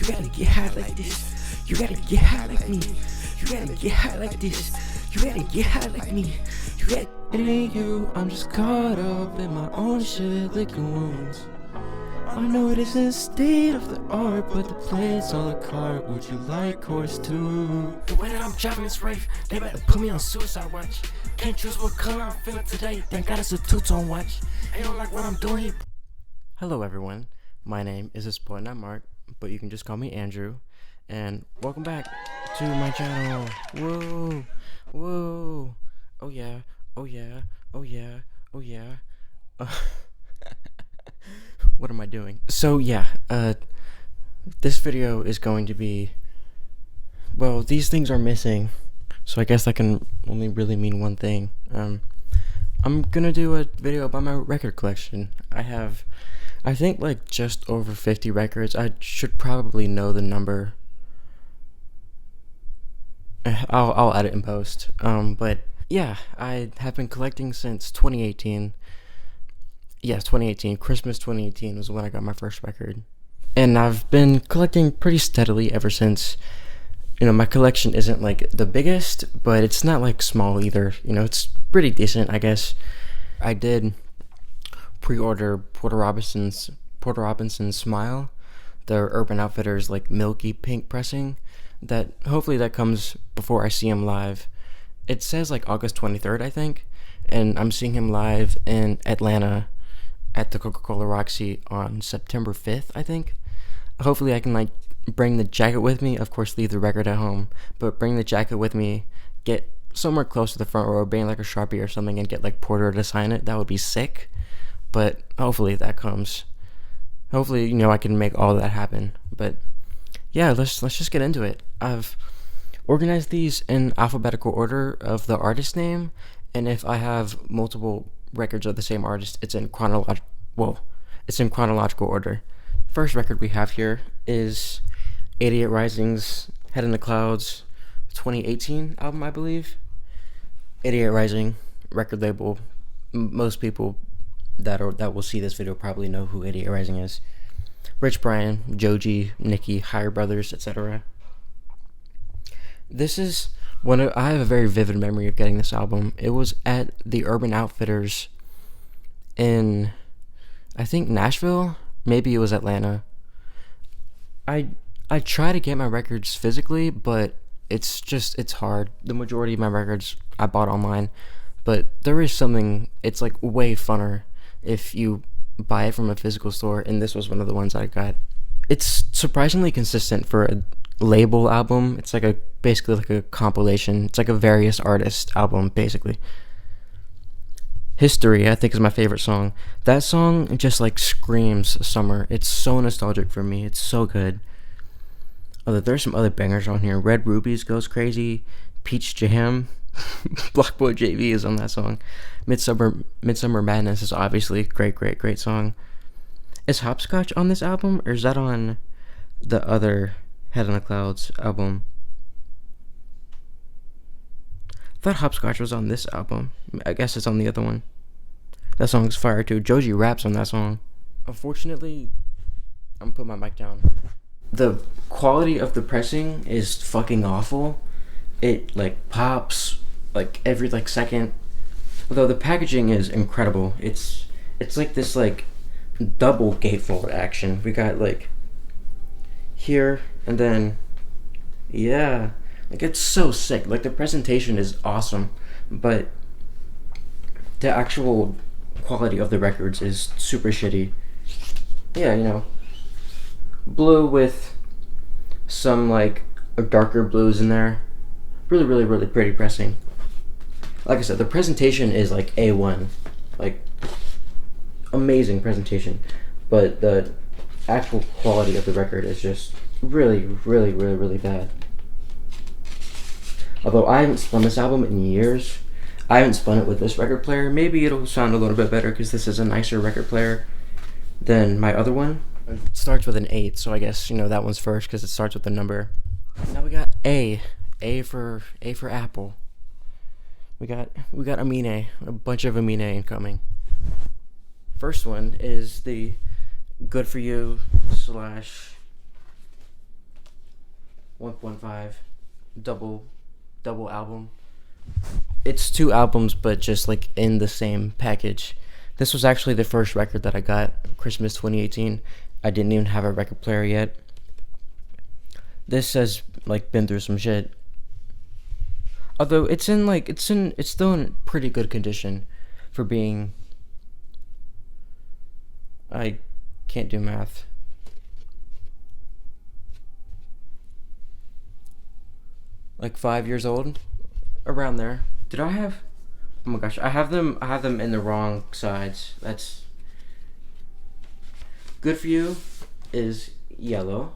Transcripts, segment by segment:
You gotta get high like this. You gotta get high like me. You gotta get high like this. You gotta get high like me. You gotta. It ain't you, I'm just caught up in my own shit, licking wounds. I know it isn't state of the art, but the play's a la carte. Would you like course too? The way that I'm driving this rave, they better put me on suicide watch. Can't choose what color I'm feeling today. Thank God it's a two-tone watch. Ain't don't like what I'm doing. Hello everyone, my name is itspointnotmark, but you can just call me Andrew, and welcome back to my channel. Whoa, whoa, oh yeah, oh yeah, oh yeah, oh yeah. What am I doing? So yeah, this video is going to be, well, these things are missing, so I guess that can only really mean one thing. I'm gonna do a video about my record collection. I think like just over 50 records. I should probably know the number. I'll edit and post. But yeah, I have been collecting since 2018. Yes, 2018. Christmas 2018 was when I got my first record. And I've been collecting pretty steadily ever since. You know, my collection isn't like the biggest, but it's not like small either. You know, it's pretty decent, I guess. I did pre-order Porter Robinson's Smile, the Urban Outfitters like milky pink pressing. That hopefully that comes before I see him live. It says like August 23rd, I think, and I'm seeing him live in Atlanta at the Coca-Cola Roxy on September 5th, I think. Hopefully I can like bring the jacket with me. Of course, leave the record at home, but bring the jacket with me, get somewhere close to the front row, bring like a Sharpie or something, and get like Porter to sign it. That would be sick. But hopefully that comes. Hopefully, you know, I can make all that happen. But yeah, let's just get into it. I've organized these in alphabetical order of the artist name, and if I have multiple records of the same artist, it's in chronological order. First record we have here is 88 Rising's Head in the Clouds 2018 album, I believe. 88 Rising record label. Most people that will see this video probably know who 88 Rising is. Rich Brian, Joji, Nicki, Higher Brothers, etc. This is I have a very vivid memory of getting this album. It was at the Urban Outfitters in, I think, Nashville. Maybe it was Atlanta. I try to get my records physically, but it's hard. The majority of my records I bought online, but there is something, it's like way funner if you buy it from a physical store, and this was one of the ones I got. It's surprisingly consistent for a label album. It's like basically like a compilation. It's like a various artist album, basically. History, I think, is my favorite song. That song just like screams summer. It's so nostalgic for me. It's so good. There's some other bangers on here. Red Rubies goes crazy. Peach Jam. Block Boy JV is on that song. Midsummer Madness is obviously a great song. Is Hopscotch on this album, or is that on the other Head in the Clouds album? I thought Hopscotch was on this album. I guess it's on the other one. That song's fire too. Joji raps on that song. Unfortunately, I'm putting my mic down. The quality of the pressing is fucking awful. It like pops like every like second. Although the packaging is incredible. It's like this like double gatefold action. We got like here and then yeah. Like, it's so sick. Like, the presentation is awesome, but the actual quality of the records is super shitty. Yeah, you know, blue with some, like, darker blues in there. Really pretty pressing. Like I said, the presentation is, like, A1. Like, amazing presentation. But the actual quality of the record is just really bad. Although I haven't spun this album in years. I haven't spun it with this record player. Maybe it'll sound a little bit better because this is a nicer record player than my other one. It starts with an 8, so I guess, you know, that one's first because it starts with a number. Now we got A for Apple. We got Amine, a bunch of Amine incoming. First one is the Good For You / 1.5 double album. It's 2 albums, but just like in the same package. This was actually the first record that I got Christmas 2018. I didn't even have a record player yet. This has like been through some shit. Although it's still in pretty good condition for being, I can't do math. Like 5 years old, around there. Did I have? Oh my gosh, I have them in the wrong sides. That's Good For You is yellow.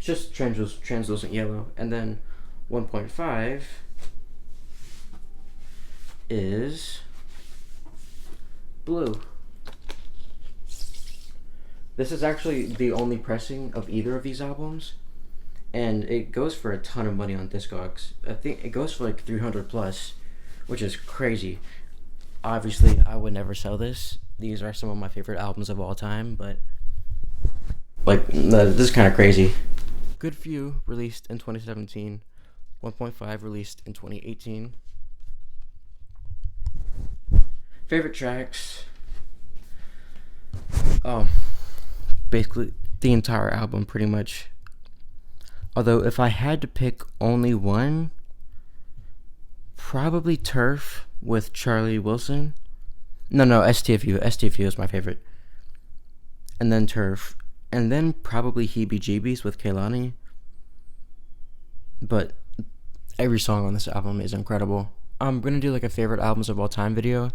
Just translucent yellow, and then 1.5 is blue. This is actually the only pressing of either of these albums, and it goes for a ton of money on Discogs. I think it goes for like 300 plus, which is crazy. Obviously, I would never sell this. These are some of my favorite albums of all time, but like this is kind of crazy. Good For You released in 2017, 1.5 released in 2018. Favorite tracks? Oh, basically the entire album pretty much. Although if I had to pick only one, probably Turf with Charlie Wilson. No, STFU. STFU is my favorite. And then Turf. And then probably Heebie Jeebies with Kehlani. But every song on this album is incredible. I'm going to do like a favorite albums of all time video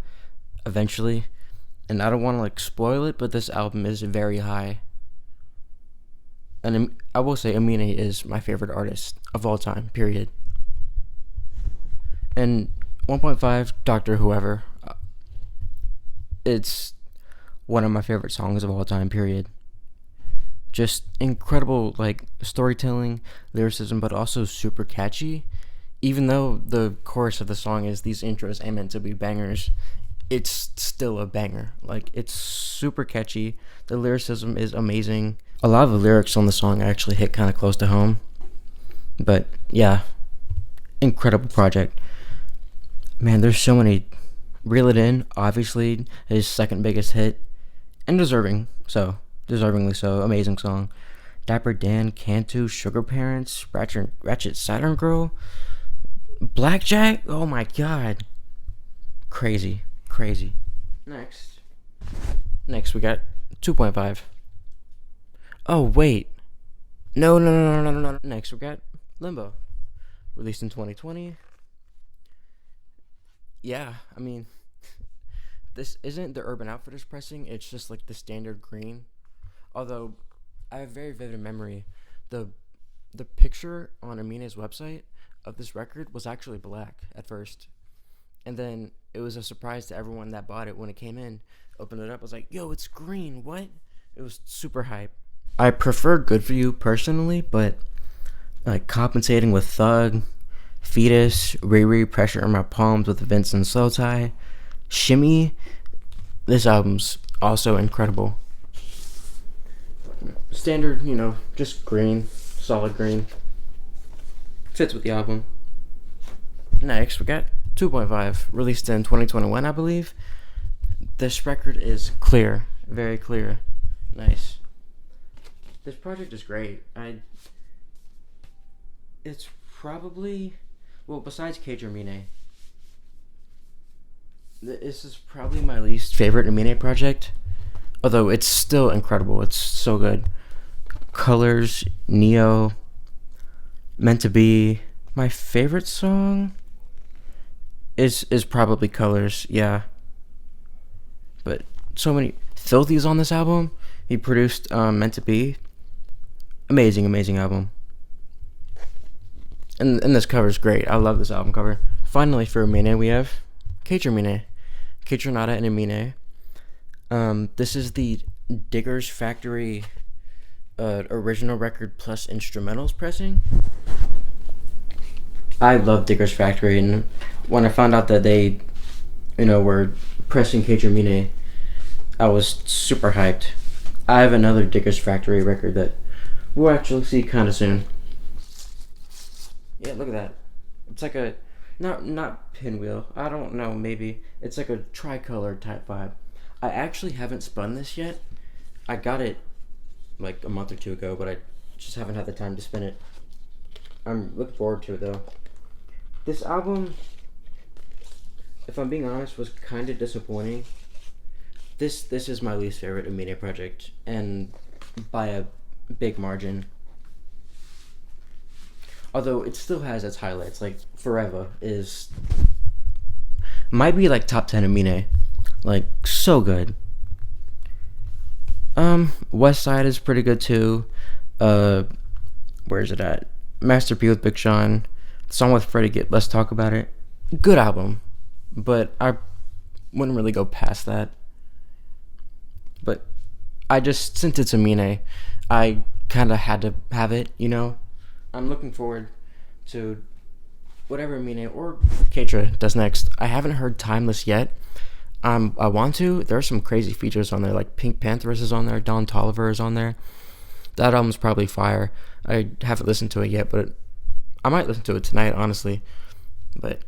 eventually. And I don't want to like spoil it, but this album is very high. And I will say Amine is my favorite artist of all time, period. And 1.5, Dr. Whoever. It's one of my favorite songs of all time, period. Just incredible like storytelling, lyricism, but also super catchy. Even though the chorus of the song is these intros ain't meant to be bangers, it's still a banger. Like, it's super catchy. The lyricism is amazing. A lot of the lyrics on the song actually hit kind of close to home. But yeah, incredible project. Man, there's so many. Reel It In, obviously his second biggest hit, and deservingly so. Amazing song. Dapper Dan, Cantu, Sugar Parents, Ratchet Saturn Girl, Blackjack. Oh my god, crazy. Next we got 2.5. Oh wait, no. Next we got Limbo, released in 2020. Yeah, I mean, this isn't the Urban Outfitters pressing, it's just like the standard green. Although, I have very vivid memory. The picture on Amine's website of this record was actually black at first. And then it was a surprise to everyone that bought it when it came in. Opened it up, I was like, yo, it's green, what? It was super hype. I prefer Good For You personally, but like Compensating with Thug, Fetus, Riri, Pressure in My Palms with Vince and Slow Tie, Shimmy. This album's also incredible. Standard, just green, solid green. Fits with the album. Next, we got 2.5, released in 2021, I believe. This record is clear, very clear. Nice. This project is great. It's probably, well, besides Cage Mine, this is probably my least favorite Amine project. Although it's still incredible. It's so good. Colors, Neo, Meant to Be. My favorite song is probably Colors, yeah. But so many. Filthy's on this album. He produced Meant to Be. Amazing album. And this cover's great. I love this album cover. Finally, for Amine, we have Kate Renata and Amine. This is the Diggers Factory original record plus instrumentals pressing. I love Diggers Factory, and when I found out that they, were pressing Kate Renata, I was super hyped. I have another Dicker's Factory record that we'll actually see kind of soon. Yeah, look at that. It's like a not pinwheel. I don't know. Maybe it's like a tricolor type vibe. I actually haven't spun this yet. I got it like a month or two ago, but I just haven't had the time to spin it. I'm looking forward to it though. This album, if I'm being honest, was kind of disappointing. This is my least favorite Amine project, and by a big margin. Although it still has its highlights, like Forever is might be like top 10 Amine, like so good. West Side is pretty good too. Where is it at? Master P with Big Sean, song with Freddie Gibb. Let's talk about it. Good album, but I wouldn't really go past that. But I just, since it's Amine, I kind of had to have it, you know? I'm looking forward to whatever Amine or Keitra does next. I haven't heard Timeless yet. I want to. There are some crazy features on there, like Pink Panthers is on there, Don Toliver is on there. That album's probably fire. I haven't listened to it yet, but I might listen to it tonight, honestly. But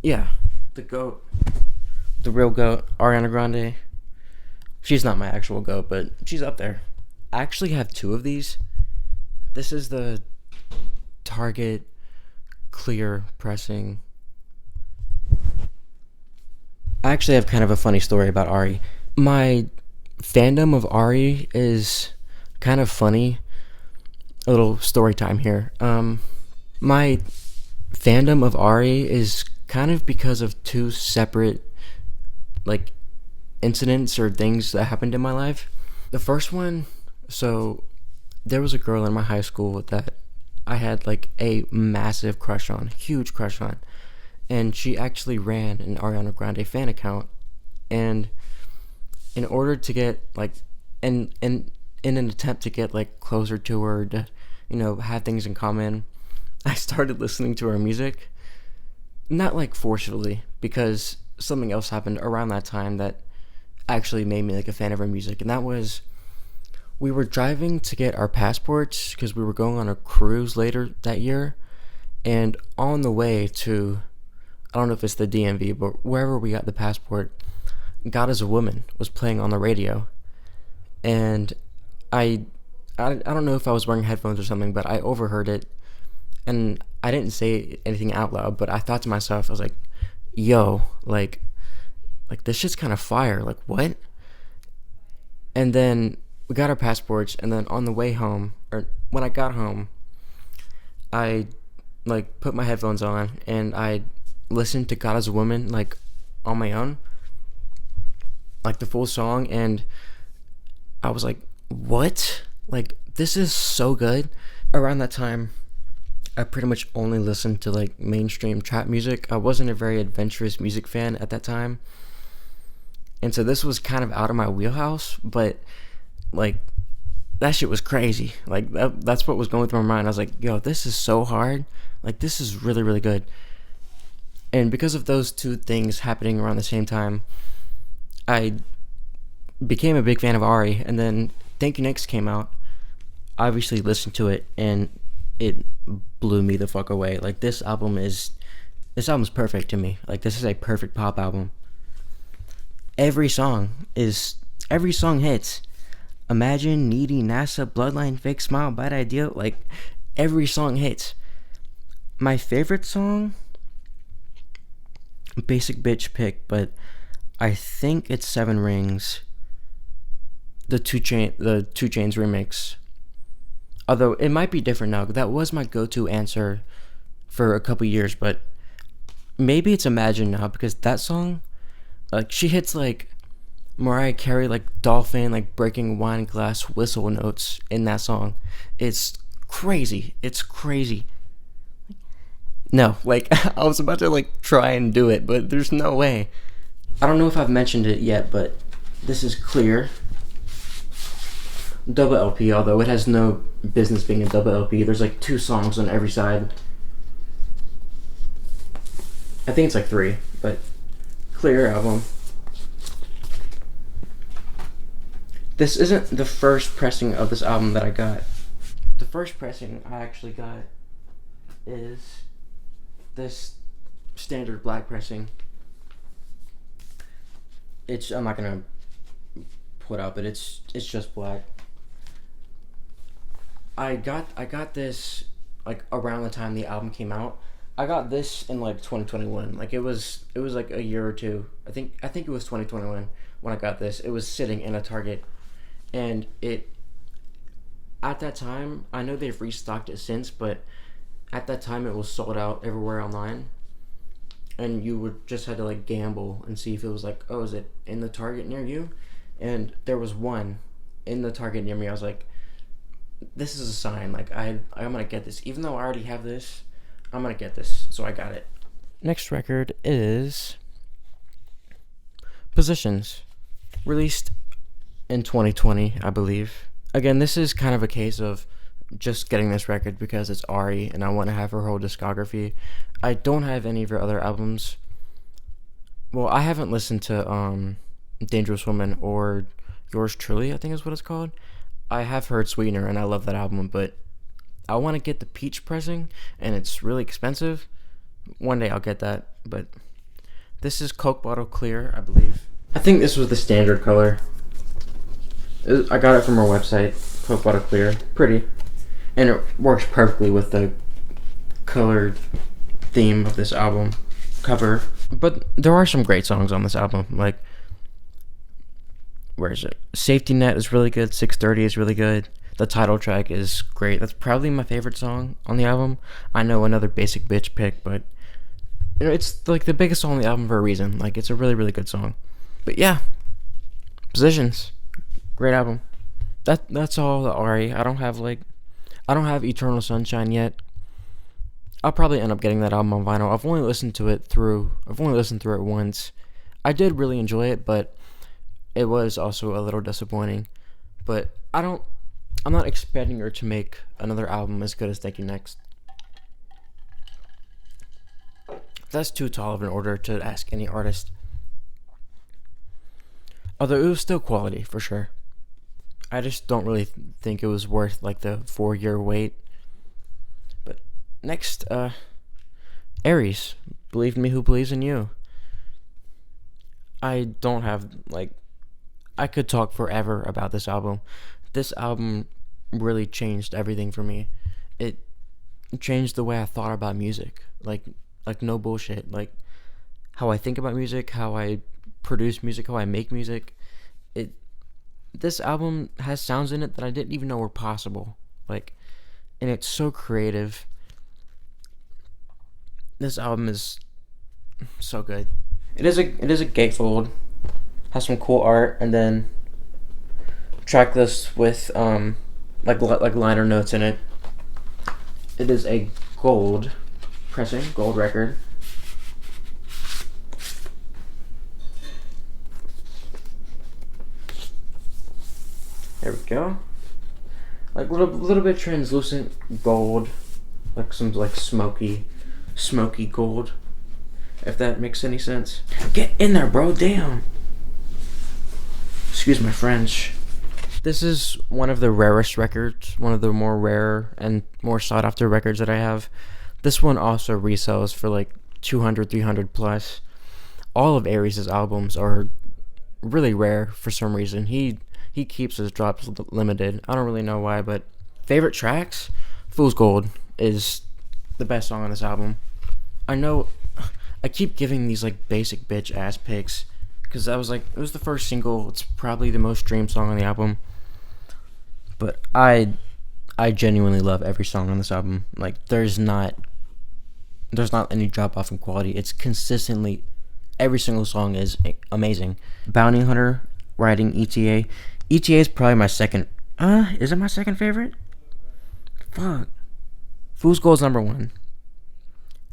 yeah, the GOAT, the real GOAT, Ariana Grande. She's not my actual GOAT, but she's up there. I actually have two of these. This is the Target clear pressing. I actually have kind of a funny story about Ari. My fandom of Ari is kind of funny. A little story time here. My fandom of Ari is kind of because of two separate like incidents or things that happened in my life. The first one, so there was a girl in my high school that I had like a massive crush on, huge crush on, and she actually ran an Ariana Grande fan account, and in order to get like in an attempt to get like closer to her, to, you know, have things in common, I started listening to her music, not like forcefully, because something else happened around that time that actually made me like a fan of her music, and that was, we were driving to get our passports because we were going on a cruise later that year, and on the way to, I don't know if it's the DMV, but wherever we got the passport, God Is a Woman was playing on the radio, and I don't know if I was wearing headphones or something, but I overheard it, and I didn't say anything out loud, but I thought to myself, I was like, yo, like this shit's kind of fire, like what? And then we got our passports, and then on the way home, or when I got home, I like put my headphones on, and I listened to God Is a Woman like on my own, like the full song, and I was like, what? Like, this is so good. Around that time, I pretty much only listened to like mainstream trap music. I wasn't a very adventurous music fan at that time, and so this was kind of out of my wheelhouse, but like that shit was crazy. Like that's what was going through my mind. I was like, yo, this is so hard. Like, this is really, really good. And because of those two things happening around the same time, I became a big fan of Ari, and then Thank You Next came out. I obviously listened to it, and it blew me the fuck away. Like, this album's perfect to me. Like, this is a perfect pop album. Every song hits. Imagine, Needy, NASA, Bloodline, Fake Smile, Bad Idea. Like, every song hits. My favorite song, basic bitch pick, but I think it's Seven Rings, the Two Chainz remix. Although it might be different now. That was my go-to answer for a couple years, but maybe it's Imagine now, because that song, like, she hits like Mariah Carey, like dolphin, like breaking wine glass whistle notes in that song. It's crazy. It's crazy. No, like, I was about to like try and do it, but there's no way. I don't know if I've mentioned it yet, but this is Clear, double LP, although it has no business being a double LP. There's like 2 songs on every side. I think it's like 3, but Clear album. This isn't the first pressing of this album that I got. The first pressing I actually got is this standard black pressing. I'm not gonna pull it out, but it's just black. I got this like around the time the album came out. I got this in like 2021. Like it was like a year or two. I think it was 2021 when I got this. It was sitting in a Target, and at that time, I know they've restocked it since, but at that time it was sold out everywhere online, and you would just had to like gamble and see if it was like, oh, is it in the Target near you? And there was one in the Target near me. I was like, this is a sign. Like I'm gonna get this, even though I already have this. I'm gonna get this, so I got it. Next record is Positions, released in 2020, I believe. Again, this is kind of a case of just getting this record because it's Ari and I want to have her whole discography. I don't have any of her other albums. Well, I haven't listened to Dangerous Woman or Yours Truly, I think is what it's called. I have heard Sweetener and I love that album, but I want to get the peach pressing and it's really expensive. One day I'll get that, but this is Coke Bottle Clear, I believe. I think this was the standard color. I got it from her website, Coke Bottle Clear. Pretty. And it works perfectly with the colored theme of this album cover. But there are some great songs on this album. Like, where is it? Safety Net is really good. 630 is really good. The title track is great. That's probably my favorite song on the album. I know another basic bitch pick, but you know, it's like the biggest song on the album for a reason. Like, it's a really, really good song. But yeah, Positions, great album. That's all the Ari. I don't have Eternal Sunshine yet. I'll probably end up getting that album on vinyl. I've only listened through it once. I did really enjoy it, but it was also a little disappointing. But I'm not expecting her to make another album as good as Thank You Next. That's too tall of an order to ask any artist. Although it was still quality, for sure. I just don't really think it was worth like the 4-year wait. But next, Aries, Believe in Me Who Believes in You. I don't have, like, I could talk forever about this album. This album really changed everything for me. It changed the way I thought about music. Like no bullshit. Like, how I think about music, how I produce music, how I make music. This album has sounds in it that I didn't even know were possible. Like, and it's so creative. This album is so good. It is a gatefold. Has some cool art, and then track list with like liner notes in it. It is a gold pressing, gold record. There we go. Like little bit translucent gold, like some like smoky gold. If that makes any sense. Get in there, bro. Damn. Excuse my French. This is one of the rarest records, one of the more rare and more sought after records that I have. This one also resells for like 200, 300 plus. All of Aries' albums are really rare for some reason. He keeps his drops limited. I don't really know why, but favorite tracks? Fool's Gold is the best song on this album. I know I keep giving these like basic bitch ass picks because it was the first single. It's probably the most streamed song on the album. But I genuinely love every song on this album. Like there's not any drop off in quality. It's consistently every single song is amazing. Bounty Hunter, writing ETA. ETA is probably my second. Is it my second favorite? Fuck. Fool's Gold is number 1.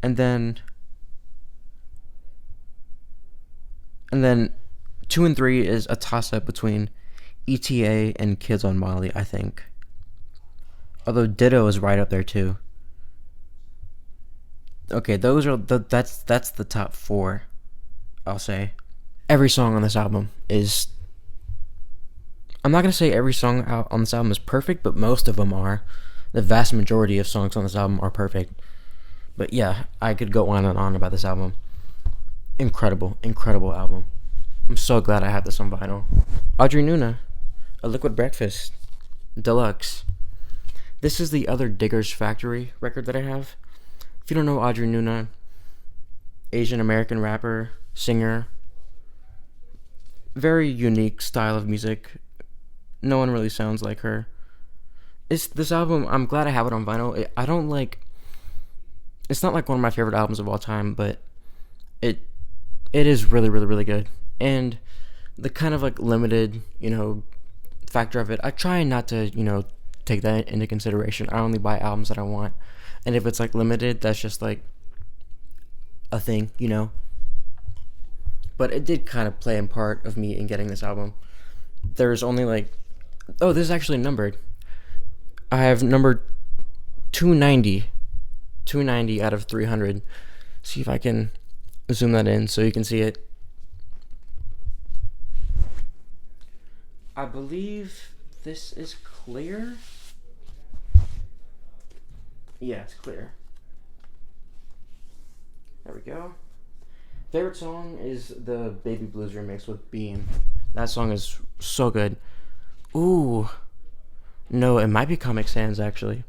And then 2 and 3 is a toss up between ETA and Kids on Molly, I think. Although Ditto is right up there too. Okay, those are that's the top 4, I'll say. Every song on this album is I'm not gonna say every song out on this album is perfect, but most of them are. The vast majority of songs on this album are perfect. But yeah, I could go on and on about this album. Incredible, incredible album. I'm so glad I have this on vinyl. Audrey Nuna, A Liquid Breakfast, Deluxe. This is the other Diggers Factory record that I have. If you don't know Audrey Nuna, Asian American rapper, singer, very unique style of music. No one really sounds like her. This album, I'm glad I have it on vinyl. It's not like one of my favorite albums of all time, but it is really, really, really good. And the kind of like limited, factor of it, I try not to, take that into consideration. I only buy albums that I want. And if it's like limited, that's just like a thing, But it did kind of play in part of me in getting this album. There's only this is actually numbered. I have number 290 out of 300. See if I can zoom that in so you can see it. I believe this is clear. Yeah, it's clear. There we go. Favorite song is the Baby Blues remix with Beam. That song is so good. Ooh. No, it might be Comic Sans, actually.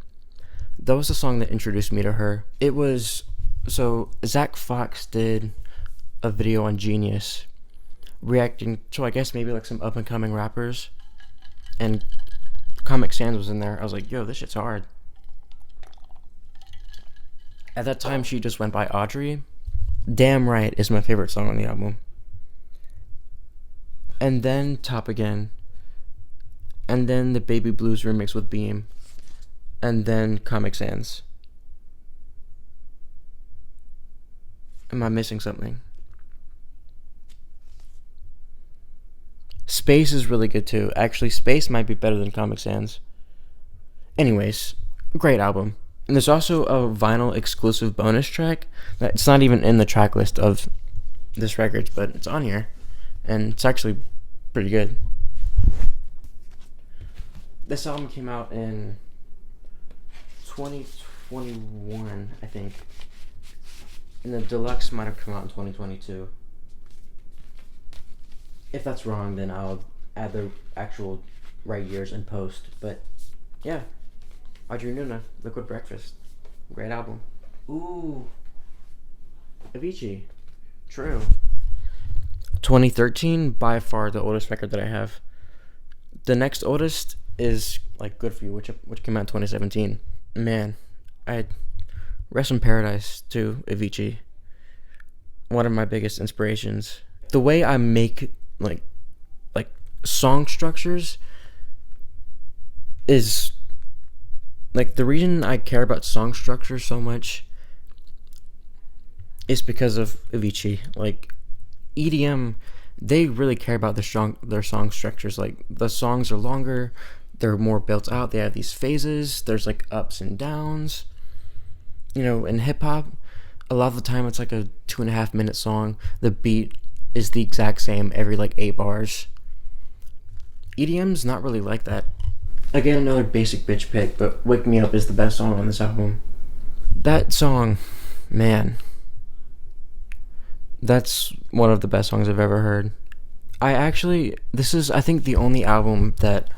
That was the song that introduced me to her. It was... So, Zach Fox did a video on Genius reacting to, I guess, maybe like some up-and-coming rappers. And Comic Sans was in there. I was like, yo, this shit's hard. At that time, she just went by Audrey. Damn Right is my favorite song on the album. And then Top Again. And then the Baby Blues remix with Beam. And then Comic Sans. Am I missing something? Space is really good too. Actually, Space might be better than Comic Sans. Anyways, great album. And there's also a vinyl exclusive bonus track that's not even in the track list of this record, but it's on here. And it's actually pretty good. This album came out in 2021, I think. And the deluxe might have come out in 2022. If that's wrong, then I'll add the actual right years in post. But yeah, Audrey Nuna, Liquid Breakfast, great album. Ooh, Avicii, true. 2013, by far the oldest record that I have. The next oldest is like Good For You, which came out in 2017. Man, I Rest in Paradise to Avicii. One of my biggest inspirations. The way I make like song structures is like the reason I care about song structure so much is because of Avicii. Like EDM, they really care about their song structures. Like the songs are longer, they're more built out, they have these phases, there's like ups and downs. In hip hop, a lot of the time it's like a 2.5 minute song. The beat is the exact same every 8 bars. EDM's not really like that. Again, another basic bitch pick, but Wake Me Up is the best song on this album. That song, man, that's one of the best songs I've ever heard. This is, I think, the only album that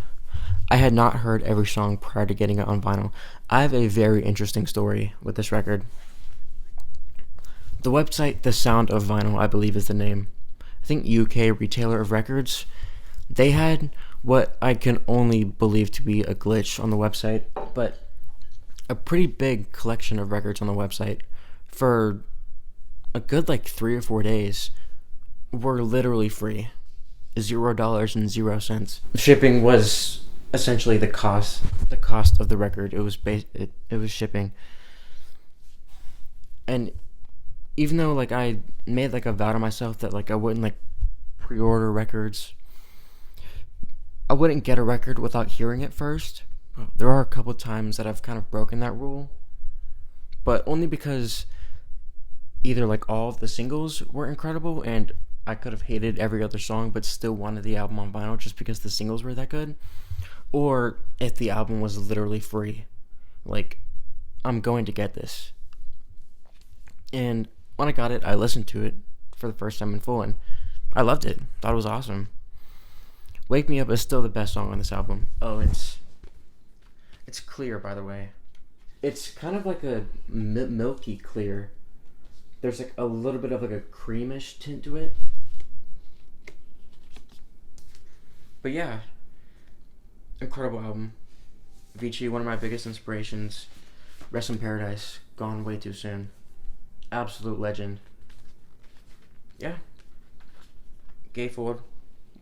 I had not heard every song prior to getting it on vinyl. I have a very interesting story with this record. The website The Sound of Vinyl, I believe, is the name. I think UK Retailer of Records. They had what I can only believe to be a glitch on the website, but a pretty big collection of records on the website for a good 3 or 4 days were literally free. $0 and 0 cents. Shipping was essentially the cost of the record. It was shipping. And even though I made a vow to myself that I wouldn't pre-order records, I wouldn't get a record without hearing it first. There are a couple times that I've kind of broken that rule, but only because either all of the singles were incredible and I could have hated every other song but still wanted the album on vinyl just because the singles were that good, or if the album was literally free. Like, I'm going to get this. And when I got it, I listened to it for the first time in full, and I loved it. Thought it was awesome. Wake Me Up is still the best song on this album. Oh, it's clear, by the way. It's kind of like a milky clear. There's like a little bit of like a creamish tint to it. But yeah, incredible album. Avicii, one of my biggest inspirations. Rest in Paradise, gone way too soon. Absolute legend. Yeah. Gatefold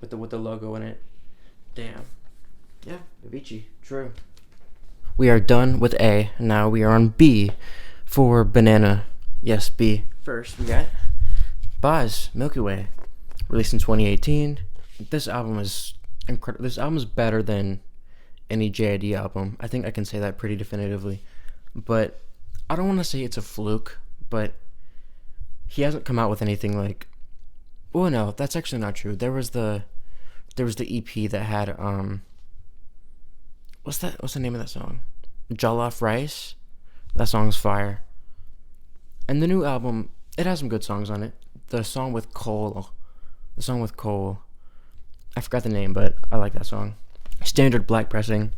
with the logo in it. Damn. Yeah, Avicii, true. We are done with A. Now we are on B for Banana. Yes, B. First, we got Boz, Milky Way, released in 2018. This album is incredible. This album is better than any JID album. I think I can say that pretty definitively. But I don't want to say it's a fluke, but he hasn't come out with anything like... Well, no, that's actually not true. There was the EP that had what's the name of that song? Jollof Rice. That song's fire. And the new album, it has some good songs on it. The song with Cole, I forgot the name, but I like that song. Standard Black Pressing.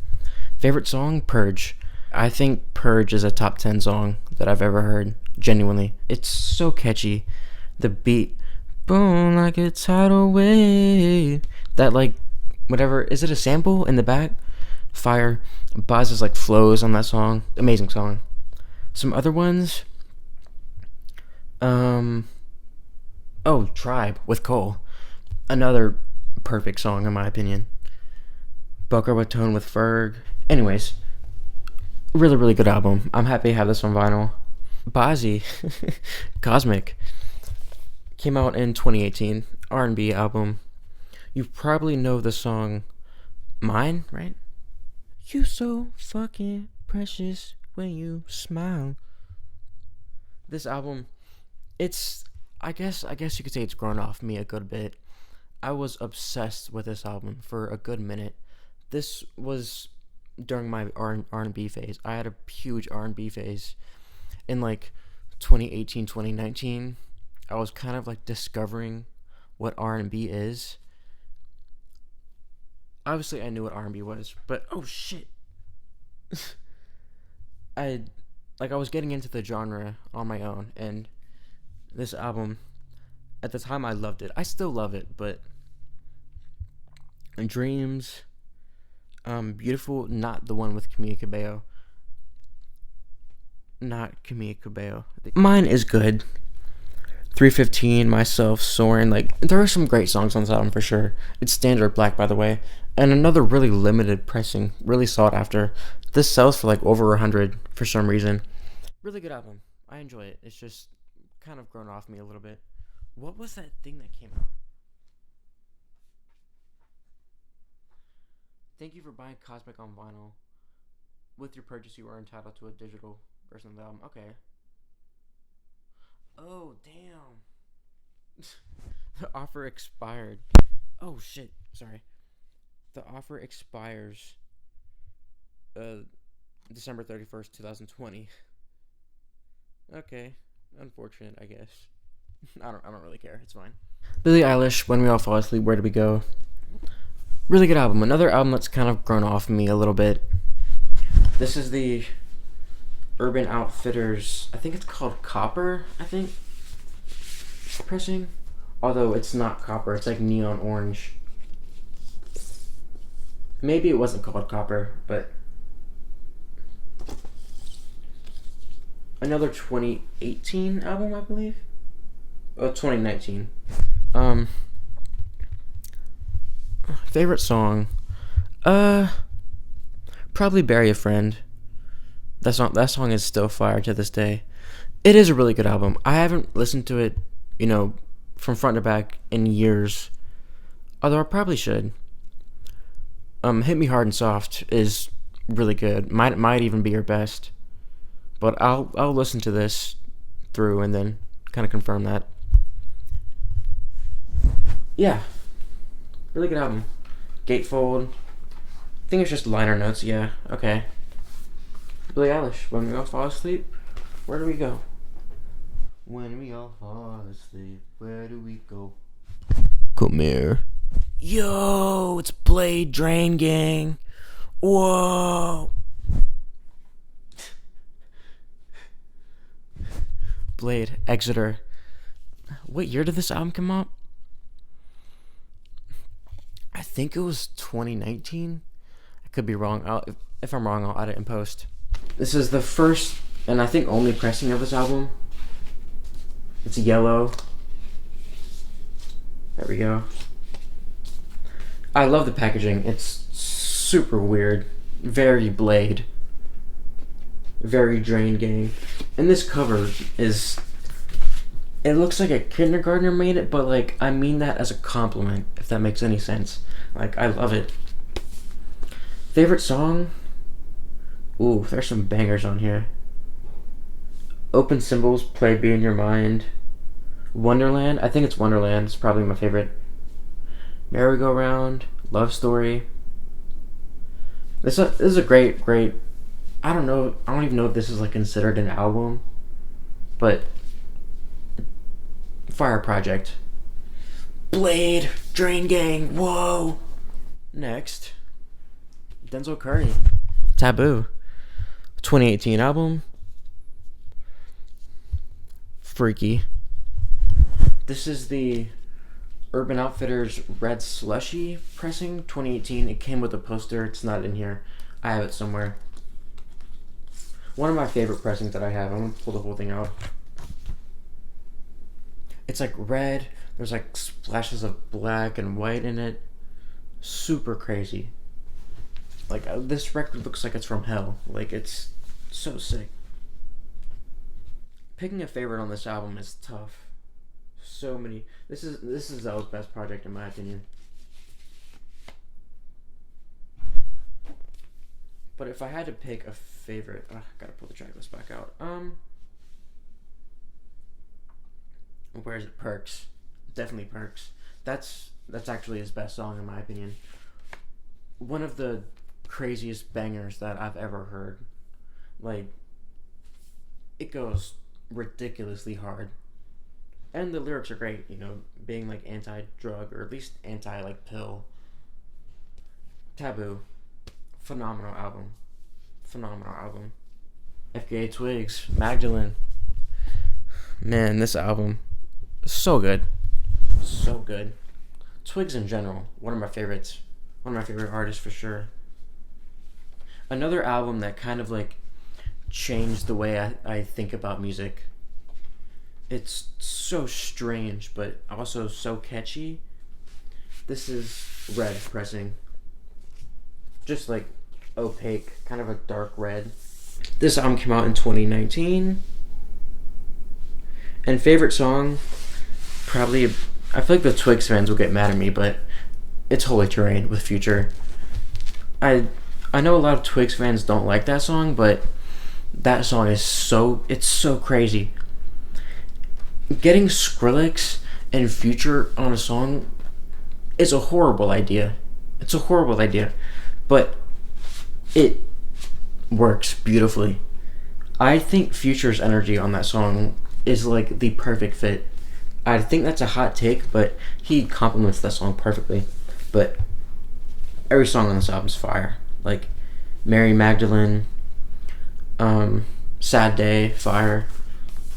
Favorite song? Purge. I think Purge is a top 10 song that I've ever heard, genuinely. It's so catchy. The beat, boom, like a tidal wave. That, like, whatever, is it a sample in the back? Fire. Boz's, like, flows on that song. Amazing song. Some other ones, Tribe with Cole. Another perfect song, in my opinion. Boca Raton with Ferg. Anyways, really, really good album. I'm happy to have this on vinyl. Bazzi, Cosmic, came out in 2018. R&B album. You probably know the song Mine, right? You so fucking precious when you smile. This album, it's, I guess you could say it's grown off me a good bit. I was obsessed with this album for a good minute. This was during my R&B phase. I had a huge R&B phase in like 2018, 2019. I was kind of like discovering what R&B is. Obviously, I knew what R&B was, but oh shit. I was getting into the genre on my own, and this album, at the time I loved it. I still love it, but Dreams, Beautiful, not the one with Camila Cabello. Not Camila Cabello. Mine is good. 315, Myself, Soaring, like, there are some great songs on this album for sure. It's Standard Black, by the way. And another really limited pressing, really sought after. This sells for like over 100 for some reason. Really good album. I enjoy it. It's just kind of grown off me a little bit. What was that thing that came out? Thank you for buying Cosmic on vinyl. With your purchase, you are entitled to a digital version of the album. Okay. Oh, damn. The offer expired. Oh, shit. Sorry. The offer expires December 31st, 2020. Okay. Unfortunate, I guess. I don't really care. It's fine. Billie Eilish, When We All Fall Asleep, Where Do We Go? Really good album. Another album that's kind of grown off me a little bit. This is the Urban Outfitters, I think it's called Copper, pressing. Although it's not copper, it's like neon orange. Maybe it wasn't called Copper, but another 2018 album, I believe. Oh, 2019. Favorite song? Probably Bury a Friend. That song is still fire to this day. It is a really good album. I haven't listened to it, from front to back in years. Although I probably should. Hit Me Hard and Soft is really good. Might even be her best. But I'll listen to this through and then kind of confirm that. Yeah, really good album. Gatefold. I think it's just liner notes. Yeah, okay. Billie Eilish. When we all fall asleep, where do we go? When we all fall asleep, where do we go? Come here. Yo, it's Blade Drain Gang. Whoa. Blade, Exeter. What year did this album come out? I think it was 2019. I could be wrong. If I'm wrong, I'll add it in post. This is the first and I think only pressing of this album. It's yellow. There we go. I love the packaging. It's super weird. Very Blade. Very Drain Gang. And this cover is... It looks like a kindergartner made it, but like, I mean that as a compliment, if that makes any sense. Like, I love it. Favorite song? Ooh, there's some bangers on here. Open Symbols, Play Be In Your Mind. Wonderland, I think it's Wonderland. It's probably my favorite. Merry-Go-Round, Love Story. This is a great... I don't know. I don't even know if this is like considered an album, but fire project. Blade, Drain Gang, whoa. Next, Denzel Curry, Taboo, 2018 album. Freaky. This is the Urban Outfitters Red Slushy pressing, 2018. It came with a poster. It's not in here. I have it somewhere. One of my favorite pressings that I have. I'm going to pull the whole thing out. It's like red. There's like splashes of black and white in it. Super crazy. Like, this record looks like it's from hell. Like, it's so sick. Picking a favorite on this album is tough. So many. This is Zell's best project in my opinion. But if I had to pick a favorite, gotta pull the track list back out. Where is it? Perks. Definitely Perks. That's actually his best song in my opinion. One of the craziest bangers that I've ever heard. Like, it goes ridiculously hard. And the lyrics are great, you know, being like anti-drug or at least anti-like pill. Taboo. Phenomenal album. FKA Twigs, Magdalene. Man, this album, so good. Twigs in general, one of my favorites. One of my favorite artists for sure. Another album that kind of like changed the way I think about music. It's so strange, but also so catchy. This is Red pressing. Just like opaque, kind of a dark red. This album came out in 2019. And favorite song, probably, I feel like the Twigs fans will get mad at me, but it's Holy Terrain with Future. I know a lot of Twigs fans don't like that song, but that song is it's so crazy. Getting Skrillex and Future on a song is a horrible idea. It's a horrible idea, but it works beautifully. I think Future's energy on that song is like the perfect fit. I think that's a hot take, but he complements that song perfectly. But every song on this album is fire. Like Mary Magdalene, Sad Day, fire.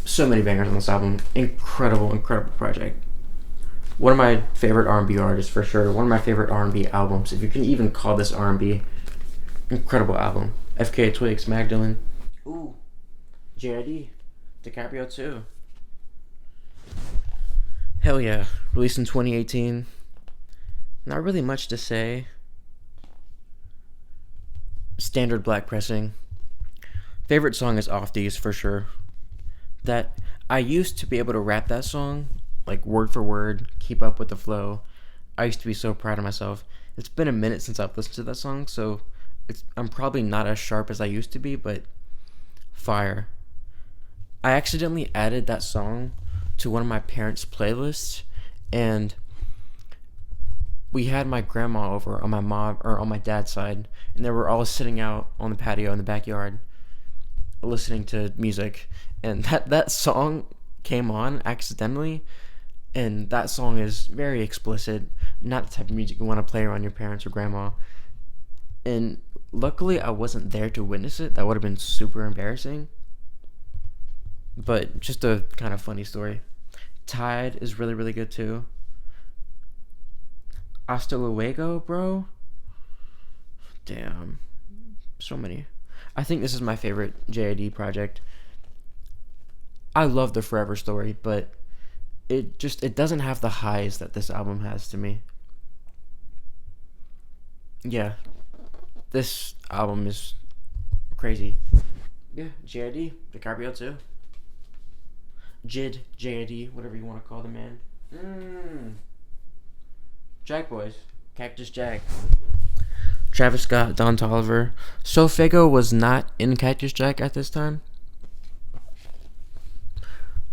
So many bangers on this album. Incredible project. One of my favorite R&B artists for sure. One of my favorite R&B albums, if you can even call this R&B. Incredible album. FKA Twigs, Magdalene. Ooh, JID, DiCaprio 2. Hell yeah. Released in 2018. Not really much to say. Standard black pressing. Favorite song is Off These for sure. That I used to be able to rap that song like word for word, keep up with the flow. I used to be so proud of myself. It's been a minute since I've listened to that song, so I'm probably not as sharp as I used to be, but fire. I accidentally added that song to one of my parents' playlists, and we had my grandma over on my mom or on my dad's side, and they were all sitting out on the patio in the backyard, listening to music, and that song came on accidentally, and that song is very explicit, not the type of music you want to play around your parents or grandma. And luckily, I wasn't there to witness it. That would have been super embarrassing. But just a kind of funny story. Tide is really, really good too. Hasta luego, bro. Damn. So many. I think this is my favorite JID project. I love the Forever Story, but it doesn't have the highs that this album has to me. Yeah. This album is crazy. Yeah, JID, DiCaprio too. JID, whatever you want to call the man. Jack Boys, Cactus Jack. Travis Scott, Don Toliver. So Fago was not in Cactus Jack at this time.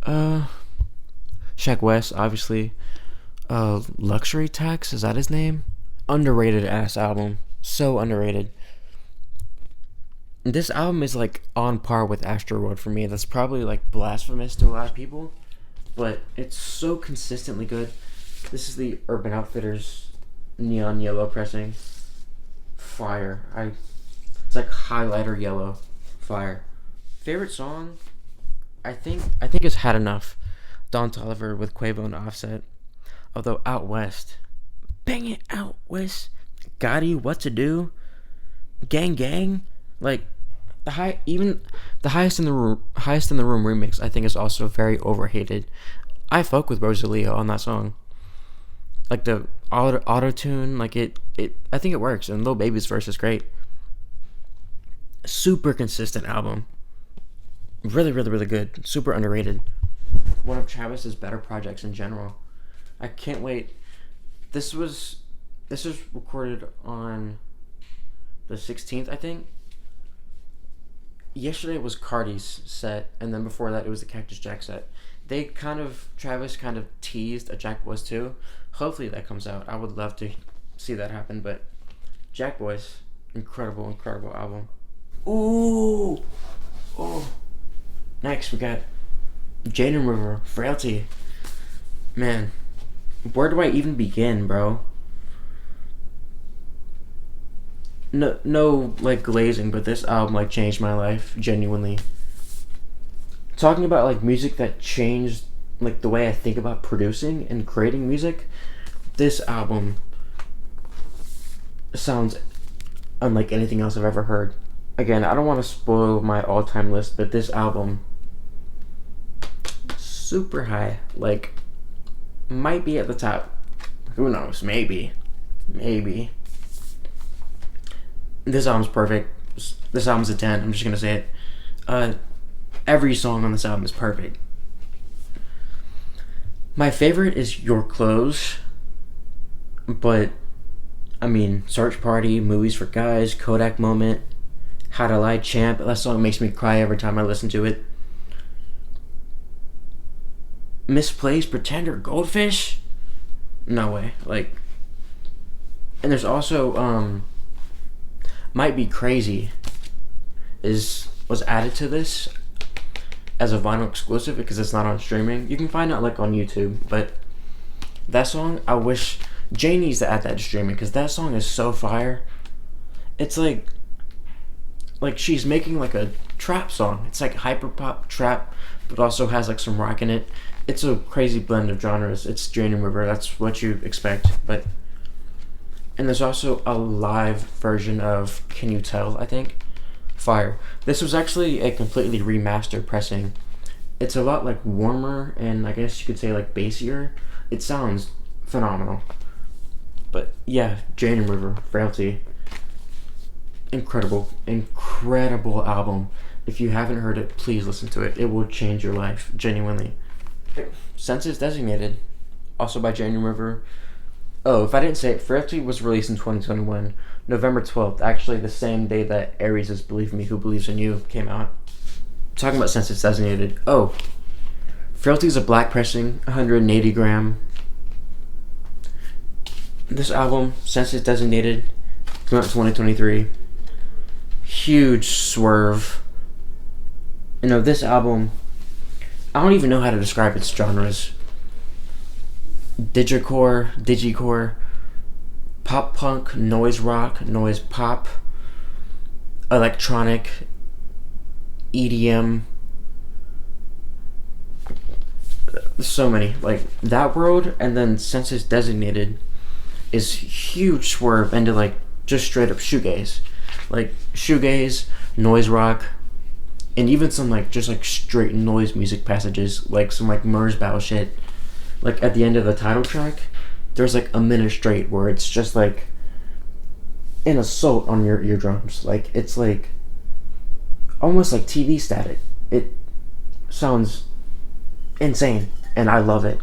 Shaq West, obviously. Luxury Tax, is that his name? Underrated ass album. So underrated. This album is like on par with Astroworld for me. That's probably like blasphemous to a lot of people, but it's so consistently good. This is the Urban Outfitters neon yellow pressing. Fire. It's like highlighter yellow. Fire. Favorite song? I think it's Had Enough. Don Toliver with Quavo and Offset. Although Out West. Bang it Out West. Gotti, What to Do. Gang Gang. Like the highest in the room remix I think is also very overhated. I fuck with Rosalia on that song. Like the auto tune, like it I think it works, and Lil Baby's verse is great. Super consistent album. Really, really, really good. Super underrated. One of Travis's better projects in general. I can't wait. This was recorded on the 16th, I think. Yesterday was Cardi's set, and then before that it was the Cactus Jack set. Travis kind of teased a Jack Boys 2. Hopefully that comes out. I would love to see that happen, but Jack Boys, incredible, incredible album. Ooh! Oh. Next we got Jaden River, Frailty. Man, where do I even begin, bro? No, like glazing, but this album like changed my life genuinely. Talking about like music that changed like the way I think about producing and creating music. This album sounds unlike anything else I've ever heard. Again, I don't want to spoil my all-time list, but this album super high, like might be at the top. Who knows? Maybe. This album's perfect. This album's a 10. I'm just gonna say it. Every song on this album is perfect. My favorite is Your Clothes, but I mean, Search Party, Movies for Guys, Kodak Moment, How to Lie, Champ. That song makes me cry every time I listen to it. Misplaced, Pretender, Goldfish. No way. Like, and there's also Might Be Crazy was added to this as a vinyl exclusive because it's not on streaming. You can find it like on YouTube, but that song, I wish Jay needs to add that to streaming because that song is so fire. It's like she's making like a trap song. It's like hyper pop trap, but also has like some rock in it. It's a crazy blend of genres. It's Jane River. That's what you expect, and there's also a live version of Can You Tell, I think. Fire. This was actually a completely remastered pressing. It's a lot like warmer and I guess you could say like bassier. It sounds phenomenal. But yeah, Jane River, Frailty. Incredible album. If you haven't heard it, please listen to it. It will change your life, genuinely. Census Designated, also by Jane River. Oh, if I didn't say it, Frailty was released in 2021, November 12th, actually the same day that Aries' Believe Me Who Believes in You came out. Talking about Census Designated. Oh, Frailty is a black pressing, 180 gram. This album, since it's designated, came out in 2023. Huge swerve. This album, I don't even know how to describe its genres. Digicore, pop punk, noise rock, noise pop, electronic, EDM. So many. Like, that world, and then since it's designated, is huge swerve into like just straight up shoegaze. Like shoegaze, noise rock, and even some like just like straight noise music passages, like some like Merzbow shit. Like at the end of the title track, there's like a minute straight where it's just like an assault on your eardrums. Like it's like almost like TV static. It sounds insane, and I love it.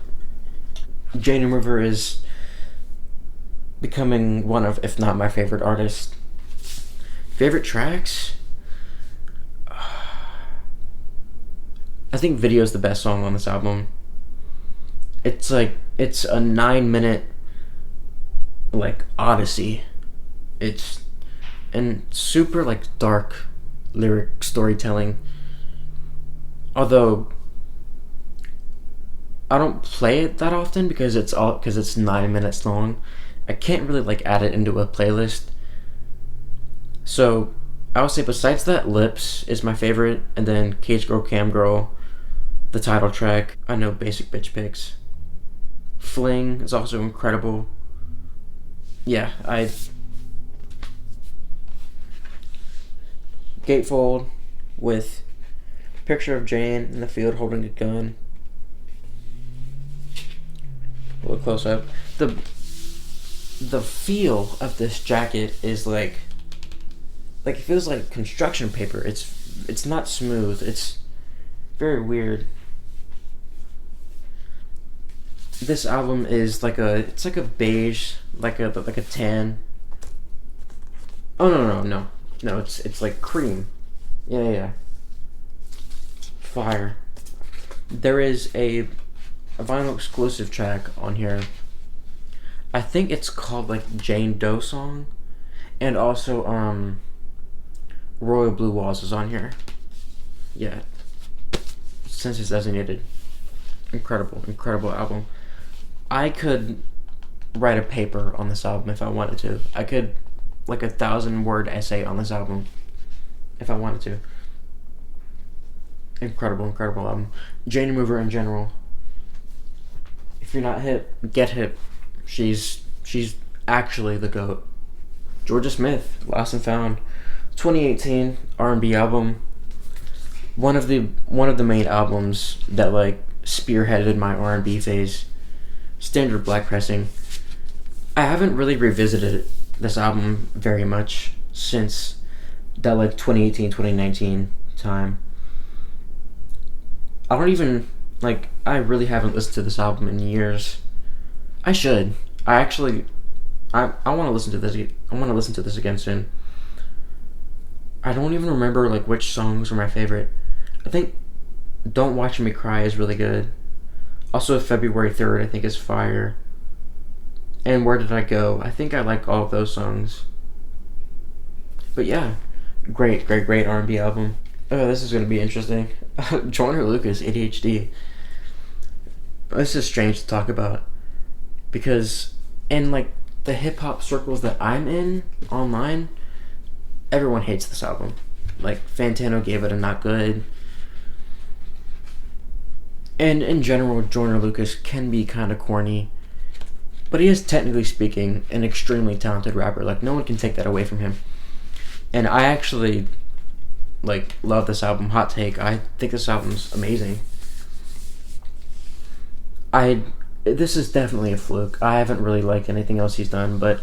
Jane River is becoming one of, if not my favorite artist. Favorite tracks? I think Video's the best song on this album. It's a 9-minute like odyssey. It's and super like dark lyric storytelling. Although I don't play it that often because it's 9 minutes long. I can't really like add it into a playlist. So I would say besides that, Lips is my favorite, and then Cage Girl Cam Girl, the title track. I know Basic Bitch Pics. Fling is also incredible. Yeah, Gatefold with picture of Jane in the field holding a gun. A little close up. The feel of this jacket is like it feels like construction paper. It's not smooth. It's very weird. This album is like a beige, like a tan. Oh no, it's like cream. Yeah. Fire. There is a vinyl exclusive track on here. I think it's called like Jane Doe Song, and also Royal Blue Walls is on here. Yeah, since it's designated. Incredible album. I could write a paper on this album if I wanted to. I could like 1,000-word essay on this album if I wanted to. Incredible album. Jane Mover in general. If you're not hip, get hip. She's actually the GOAT. Georgia Smith, Lost and Found, 2018 R&B album. One of the main albums that like spearheaded my R&B phase. Standard black pressing. I haven't really revisited this album very much since that like 2018 2019 time. I really haven't listened to this album in years. I should. I want to listen to this. I want to listen to this again soon. I don't even remember like which songs were my favorite. I think Don't Watch Me Cry is really good. Also February 3rd I think is fire. And Where Did I Go? I think I like all of those songs. But yeah, great R&B album. Oh, this is going to be interesting. Joyner Lucas, ADHD. This is strange to talk about because in like the hip hop circles that I'm in online, everyone hates this album. Like Fantano gave it a not good. And in general, Joyner Lucas can be kind of corny, but he is, technically speaking, an extremely talented rapper. Like no one can take that away from him. And I actually like love this album. Hot take, I think this album's amazing. This is definitely a fluke. I haven't really liked anything else he's done, but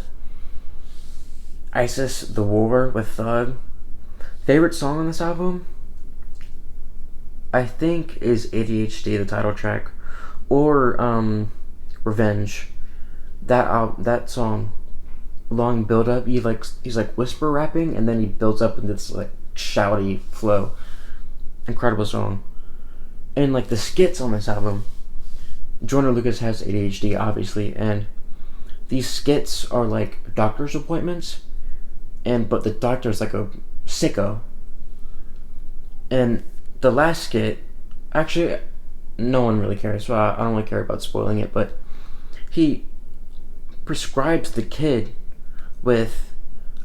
ISIS The War with Thug. Favorite song on this album? I think is ADHD, the title track, or Revenge. That song, long build up. He's like whisper rapping, and then he builds up into this like shouty flow. Incredible song. And like the skits on this album, Joyner Lucas has ADHD obviously, and these skits are like doctor's appointments, but the doctor's like a sicko. And the last skit, actually, no one really cares, so I don't really care about spoiling it, but he prescribes the kid with,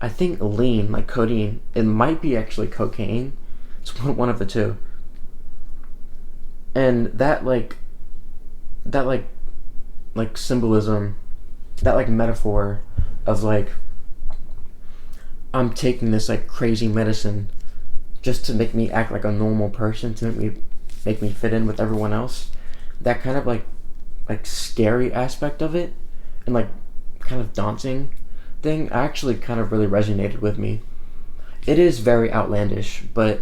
I think, lean, like codeine. It might be actually cocaine. It's one of the two. And that symbolism, that like metaphor of like, I'm taking this like crazy medicine just to make me act like a normal person, to make me fit in with everyone else. That kind of like scary aspect of it, and like kind of daunting thing, actually kind of really resonated with me. It is very outlandish, but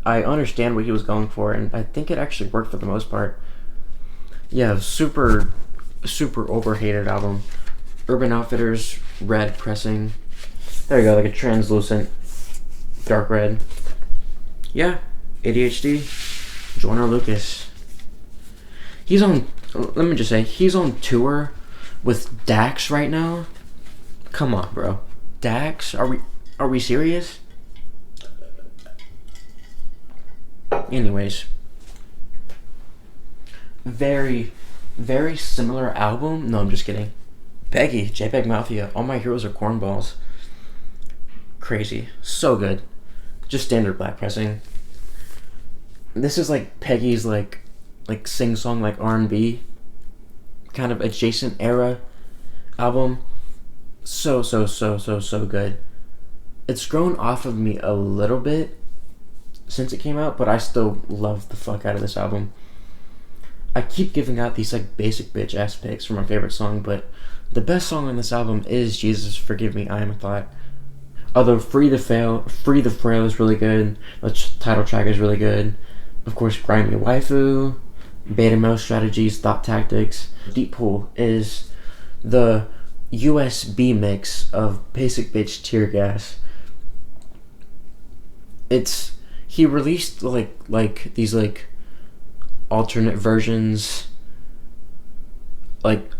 I understand what he was going for, and I think it actually worked for the most part. Yeah, super overhated album. Urban Outfitters red pressing. There you go, like a translucent dark red. Yeah, ADHD. Joyner Lucas. He's on. Let me just say, he's on tour with Dax right now. Come on, bro. Dax? Are we serious? Anyways, very similar album. No, I'm just kidding. Peggy, JPEG Mafia. All My Heroes Are Cornballs. Crazy, so good. Just standard black pressing. This is like Peggy's like sing song, like R&B kind of adjacent era album. So good. It's grown off of me a little bit since it came out, but I still love the fuck out of this album. I keep giving out these like basic bitch ass picks for my favorite song, but the best song on this album is Jesus Forgive Me, I Am a Thought. Although Free the Frail is really good. The title track is really good. Of course, Grimy Waifu, Beta Male Strategies, Thought Tactics. Deep Pool is the USB mix of Basic Bitch Tear Gas. He released like these like alternate versions, like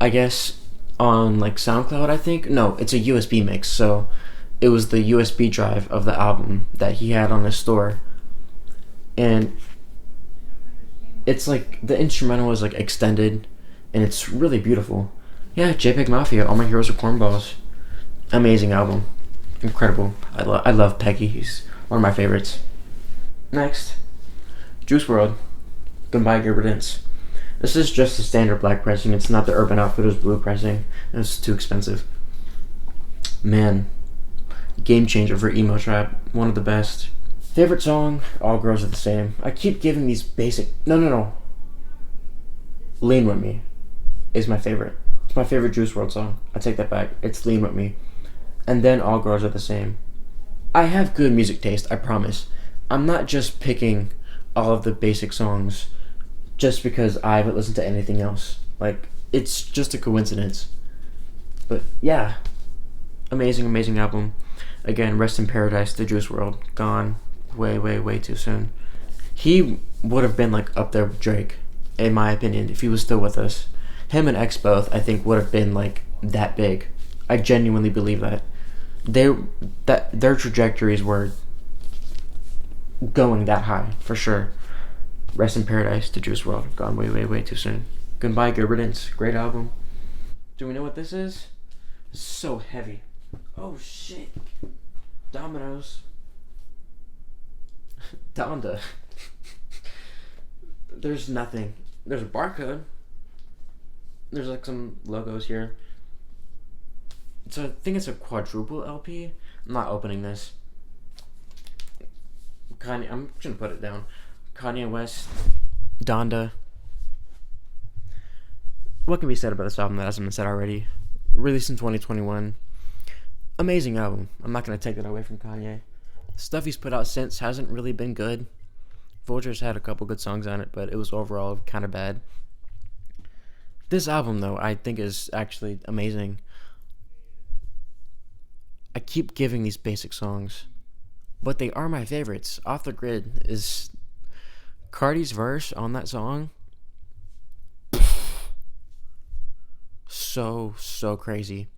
I guess on like SoundCloud, I think. No, it's a USB mix, so it was the USB drive of the album that he had on his store. And it's like the instrumental is like extended, and it's really beautiful. Yeah, JPEG Mafia, All My Heroes Are Cornballs. Amazing album. Incredible. I love Peggy. He's one of my favorites. Next, Juice WRLD, Goodbye Gilbertance. This is just a standard black pressing. It's not the Urban Outfitters blue pressing. It's too expensive. Man, game changer for emo trap. One of the best. Favorite song? All Girls Are the Same. I keep giving these basic. No. Lean With Me is my favorite. It's my favorite Juice WRLD song. I take that back. It's Lean With Me. And then All Girls Are the Same. I have good music taste, I promise. I'm not just picking all of the basic songs just because I haven't listened to anything else. Like, it's just a coincidence. But yeah, amazing album. Again, rest in paradise to Juice WRLD. Gone way too soon. He would have been like up there with Drake, in my opinion, if he was still with us. Him and X both, I think, would have been like that big. I genuinely believe that. Their trajectories were going that high, for sure. Rest in paradise to Juice WRLD. Gone way too soon. Goodbye Gilbertance. Great album. Do we know what this is? It's so heavy. Oh shit. Domino's. Donda. There's nothing. There's a barcode. There's like some logos here. So I think it's a quadruple LP. I'm not opening this. Kanye, I'm just gonna put it down. Kanye West, Donda. What can be said about this album that hasn't been said already? Released in 2021. Amazing album. I'm not gonna take that away from Kanye. Stuff he's put out since hasn't really been good. Vulture's had a couple good songs on it, but it was overall kind of bad. This album, though, I think is actually amazing. I keep giving these basic songs, but they are my favorites. Off the Grid is Cardi's verse on that song. so crazy.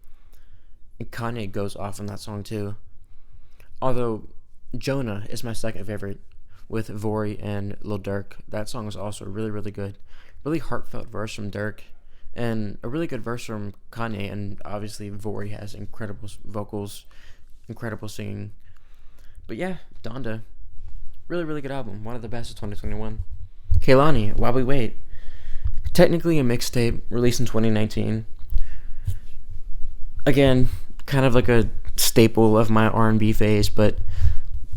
And Kanye goes off on that song too. Although Jonah is my second favorite with Vori and Lil Durk. That song is also really good. Really heartfelt verse from Durk and a really good verse from Kanye, and obviously Vori has incredible vocals, incredible singing. But yeah, Donda, really good album. One of the best of 2021. Kehlani, While We Wait. Technically a mixtape released in 2019. Again, kind of like a staple of my R&B phase, but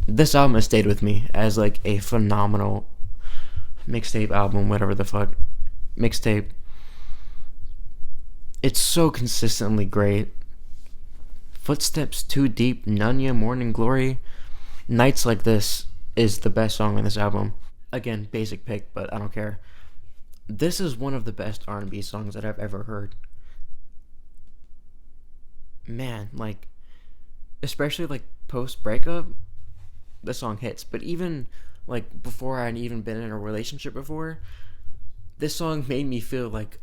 this album has stayed with me as like a phenomenal mixtape album, whatever the fuck. Mixtape. It's so consistently great. Footsteps Too Deep, Nunya, Morning Glory. Nights Like This is the best song on this album. Again, basic pick, but I don't care. This is one of the best R&B songs that I've ever heard. Man, like, especially like post breakup, the song hits. But even like before I'd even been in a relationship before, this song made me feel like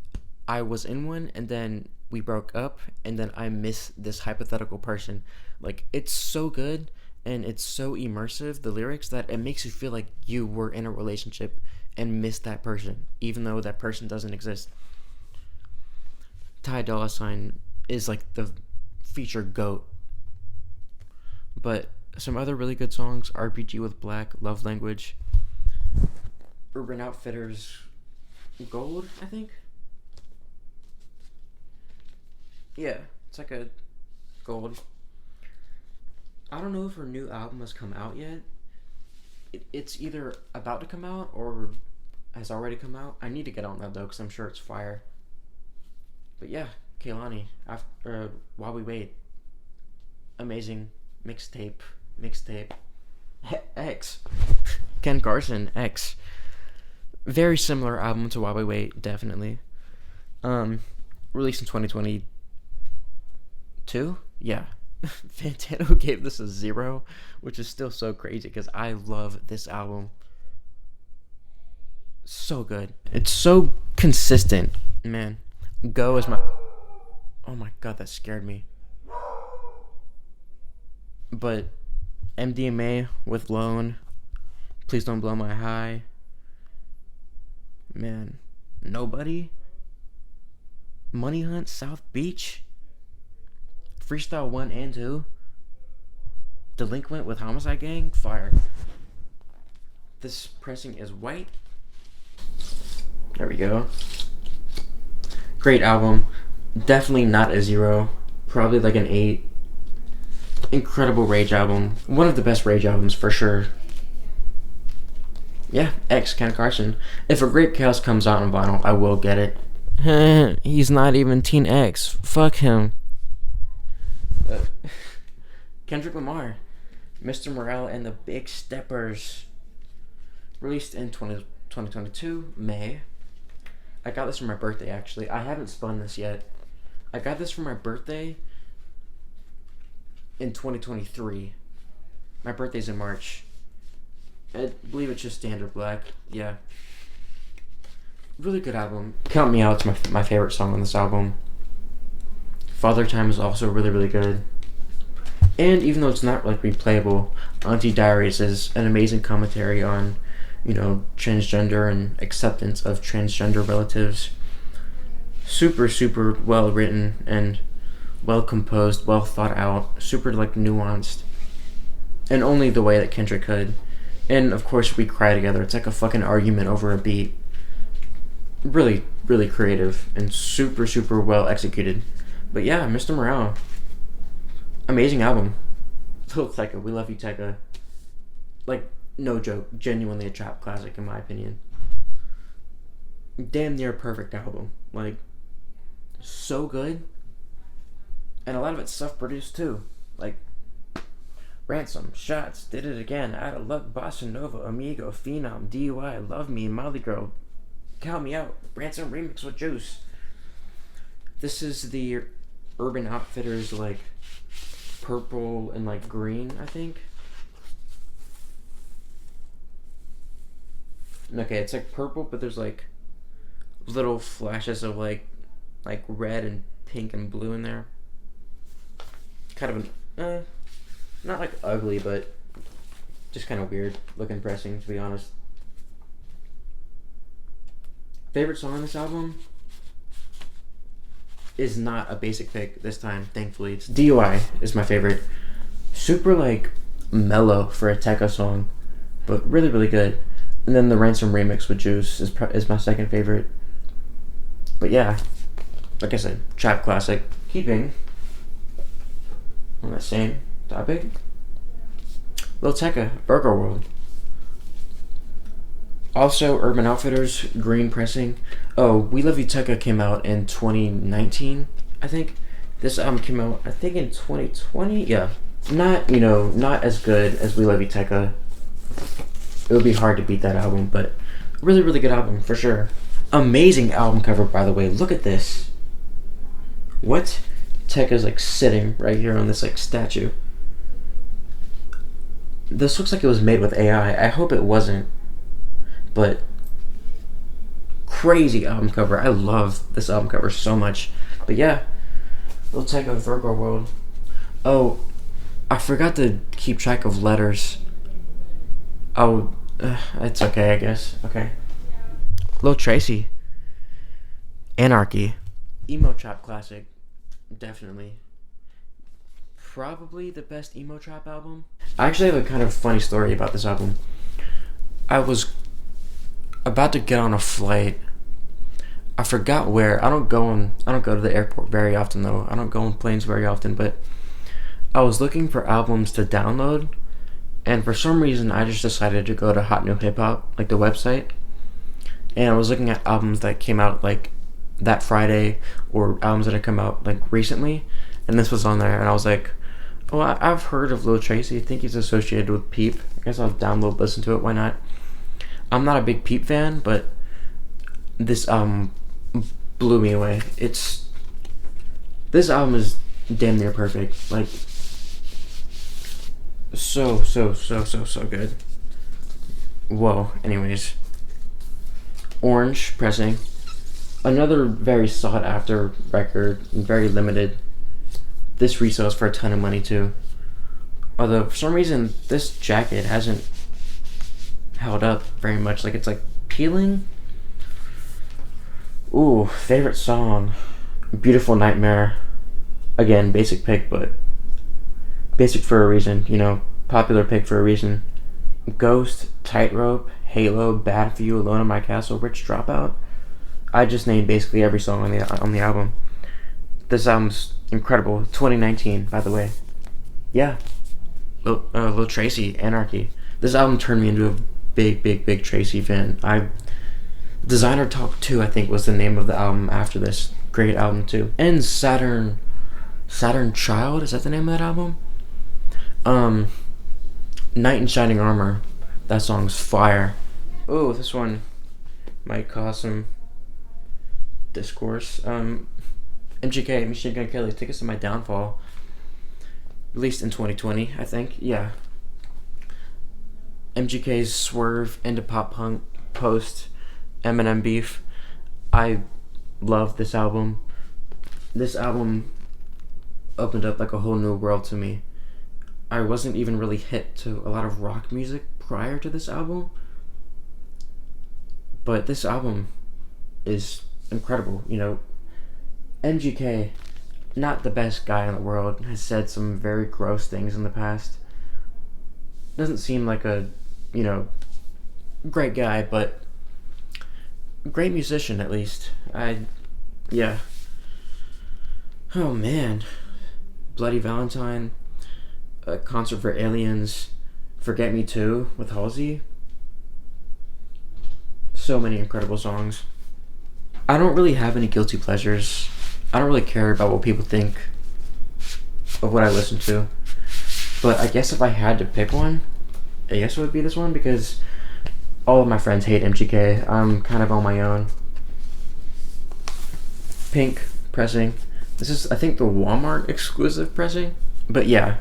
I was in one, and then we broke up, and then I miss this hypothetical person. Like, it's so good and it's so immersive, the lyrics, that it makes you feel like you were in a relationship and missed that person, even though that person doesn't exist. Ty Dolla $ign is like the feature GOAT. But some other really good songs: RPG with Black, Love Language, Urban Outfitters, Gold, I think. Yeah, it's like a Gold. I don't know if her new album has come out yet. It's either about to come out or has already come out. I need to get on that though, because I'm sure it's fire. But yeah, Kehlani, after While We Wait, amazing mixtape. X. Ken Carson, X. Very similar album to While We Wait, definitely. Released in 2022. Yeah. Fantano gave this a 0, which is still so crazy because I love this album. So good. It's so consistent, man. Go is my... Oh my god, that scared me. But MDMA with Lone, Please Don't Blow My High. Man. Nobody. Money Hunt, South Beach. Freestyle 1 and 2. Delinquent with Homicide Gang. Fire. This pressing is white. There we go. Great album. Definitely not a 0. Probably like an 8. Incredible Rage album. One of the best Rage albums for sure. Yeah, X, Ken Carson. If A Great Chaos comes out on vinyl, I will get it. He's not even Teen X. Fuck him. Kendrick Lamar, Mr. Morale and the Big Steppers. Released in 2022, May. I got this for my birthday, actually. I haven't spun this yet. I got this for my birthday in 2023. My birthday's in March. I believe it's just standard black. Yeah. Really good album. Count Me Out's my favorite song on this album. Father Time is also really good. And even though it's not like replayable, Auntie Diaries is an amazing commentary on, transgender and acceptance of transgender relatives. Super well written and well composed, well thought out, super nuanced. And only the way that Kendrick could. And of course we cry together. It's like a fucking argument over a beat. Really creative and super well executed. But yeah, Mr. Morale. Amazing album. Lil Tecca, we love you, Tecca. No joke, genuinely a trap classic in my opinion. Damn near perfect album. So good. And a lot of it's self-produced too. Ransom, Shots, Did It Again, Out of Luck, Bossa Nova, Amigo, Phenom, DUI, Love Me, Molly Girl, Count Me Out, Ransom remix with Juice. This is the Urban Outfitters purple and green, I think. Okay, it's purple, but there's little flashes of red and pink and blue in there. Kind of an, not like ugly, but just kind of weird looking pressing, to be honest. Favorite song on this album is not a basic pick this time, thankfully. It's DUI is my favorite. Super, like, mellow for a Tekka song, but really, really good. And then the Ransom remix with Juice is my second favorite. But yeah, like I said, trap classic. Keeping on that same topic, Lil Tekka, Burger World. Also, Urban Outfitters, green pressing. Oh, We Love You Tekka came out in 2019, I think. This album came out, I think, in 2020. Yeah, not as good as We Love You Tekka. It would be hard to beat that album, but really, really good album for sure. Amazing album cover, by the way. Look at this. What? Tekka's like sitting right here on this like statue. This looks like it was made with AI. I hope it wasn't. But crazy album cover. I love this album cover so much. But yeah, Lil Tekka, Virgo World. Oh, I forgot to keep track of letters. Oh, it's okay, I guess. Okay. Lil Tracy, Anarchy. Emo trap classic. Definitely. Probably the best emo trap album. I actually have a kind of funny story about this album. I was about to get on a flight. I forgot where. I don't go to the airport very often though. I don't go on planes very often, but I was looking for albums to download, and for some reason I just decided to go to Hot New Hip Hop, like the website. And I was looking at albums that came out like that Friday, or albums that had come out like recently, and this was on there, and I was like, oh, I've heard of Lil Tracy. I think he's associated with Peep. I guess I'll download, listen to it, why not? I'm not a big Peep fan, but this blew me away. This album is damn near perfect. Like, so good. Whoa. Anyways, Orange pressing, another very sought after record, very limited. This resells for a ton of money too. Although for some reason this jacket hasn't held up very much. Like, it's like peeling. Ooh, favorite song, Beautiful Nightmare. Again, basic pick, but basic for a reason, popular pick for a reason. Ghost, Tightrope, Halo, Bad For You, Alone in My Castle, Rich Dropout. I just named basically every song on the album. This album's incredible. 2019, by the way. Yeah. Lil Tracy, Anarchy. This album turned me into a big Tracy fan. Designer Talk 2, I think, was the name of the album after this. Great album too. And Saturn Child, is that the name of that album? Knight in Shining Armor. That song's fire. Oh, this one might cause some discourse. MGK, Machine Gun Kelly, Tickets to My Downfall. Released in 2020, I think. Yeah. MGK's swerve into pop punk post Eminem beef. I love this album. This album opened up like a whole new world to me. I wasn't even really hip to a lot of rock music prior to this album, but this album is incredible. MGK, not the best guy in the world, has said some very gross things in the past. Doesn't seem like a, great guy, but great musician at least. Yeah. Oh man. Bloody Valentine, a Concert for Aliens, Forget Me Too with Halsey. So many incredible songs. I don't really have any guilty pleasures. I don't really care about what people think of what I listen to. But I guess if I had to pick one, I guess it would be this one, because all of my friends hate MGK. I'm kind of on my own. Pink pressing. This is, I think, the Walmart exclusive pressing. But yeah,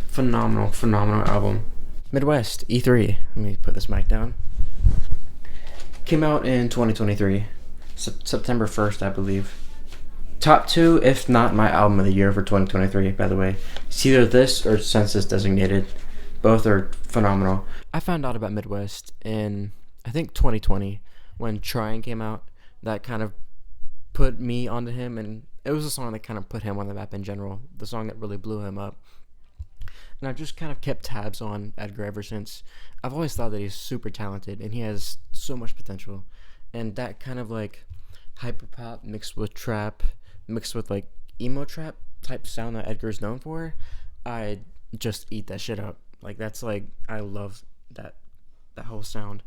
phenomenal album. Midwest, E3. Let me put this mic down. Came out in 2023. September 1st, I believe. Top two, if not my album of the year for 2023, by the way. It's either this or Census Designated. Both are phenomenal. I found out about Midwest in, I think, 2020 when Trying came out. That kind of put me onto him, and it was a song that kind of put him on the map in general. The song that really blew him up. And I've just kind of kept tabs on Edgar ever since. I've always thought that he's super talented, and he has so much potential. And that kind of like hyperpop mixed with trap, mixed with like emo trap type sound that Edgar's known for, I just eat that shit up. Like that's like I love that whole sound.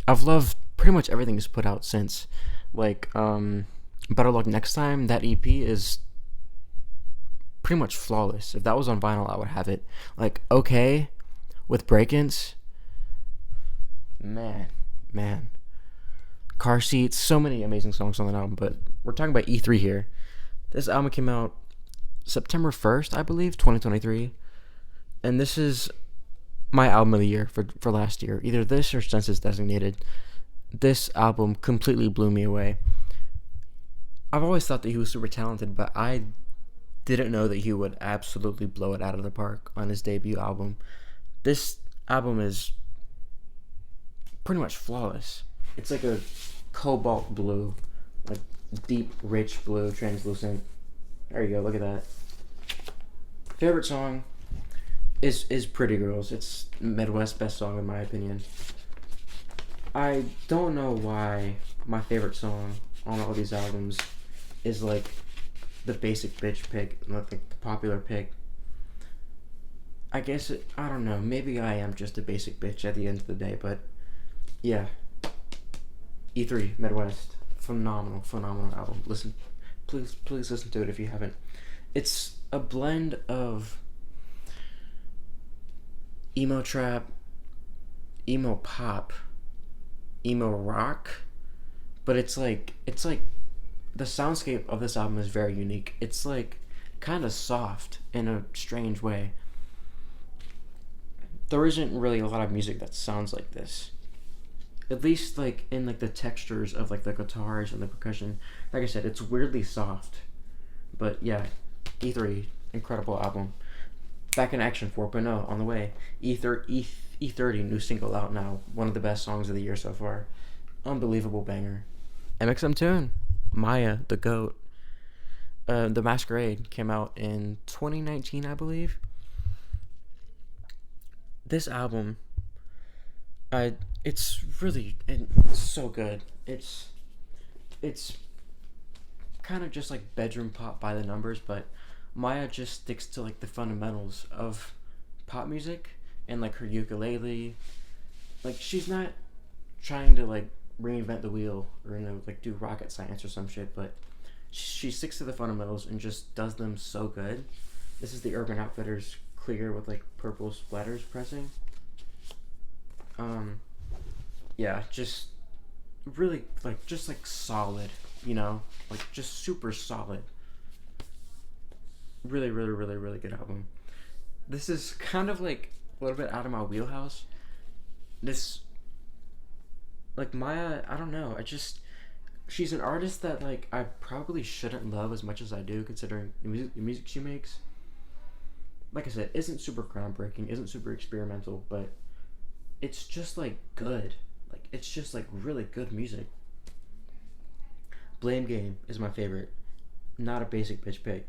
I've loved pretty much everything he's put out since. Like Better Luck Next Time, that EP is pretty much flawless. If that was on vinyl, I would have it. Like Okay with Break-Ins, man. Car Seats, so many amazing songs on that album, but we're talking about E3 here. This album came out September 1st, I believe, 2023. And this is my album of the year for last year. Either this or Census Designated. This album completely blew me away. I've always thought that he was super talented, but I didn't know that he would absolutely blow it out of the park on his debut album. This album is pretty much flawless. It's like a cobalt blue, like deep, rich blue, translucent. There you go, look at that. Favorite song is Pretty Girls. It's Midwest's best song in my opinion. I don't know why my favorite song on all these albums is like the basic bitch pick, like the popular pick. I don't know, maybe I am just a basic bitch at the end of the day, but yeah. E3, Midwest, phenomenal album. Please listen to it if you haven't. It's a blend of emo trap, emo pop, emo rock, but it's like the soundscape of this album is very unique. It's like kind of soft in a strange way. There isn't really a lot of music that sounds like this. At least like in like the textures of like the guitars and the percussion. Like I said, it's weirdly soft. But yeah, E3, incredible album. Back in Action 4.0 on the way. E30, new single out now. One of the best songs of the year so far. Unbelievable banger. MXM tune, Maya, the GOAT. The Masquerade came out in 2019, I believe. This album, it's so good. It's kind of just like bedroom pop by the numbers, but Maya just sticks to like the fundamentals of pop music and like her ukulele. Like she's not trying to like reinvent the wheel or like do rocket science or some shit, but she sticks to the fundamentals and just does them so good. This is the Urban Outfitters clear with like purple splatters pressing. Yeah, just really like just like solid, you know, like just super solid. Really good album. This is kind of like a little bit out of my wheelhouse. This, like Maya, I don't know. She's an artist that like I probably shouldn't love as much as I do, considering the music she makes. Like I said, isn't super groundbreaking, isn't super experimental, but it's just like good. Like it's just like really good music. Blame Game is my favorite. Not a basic bitch pick.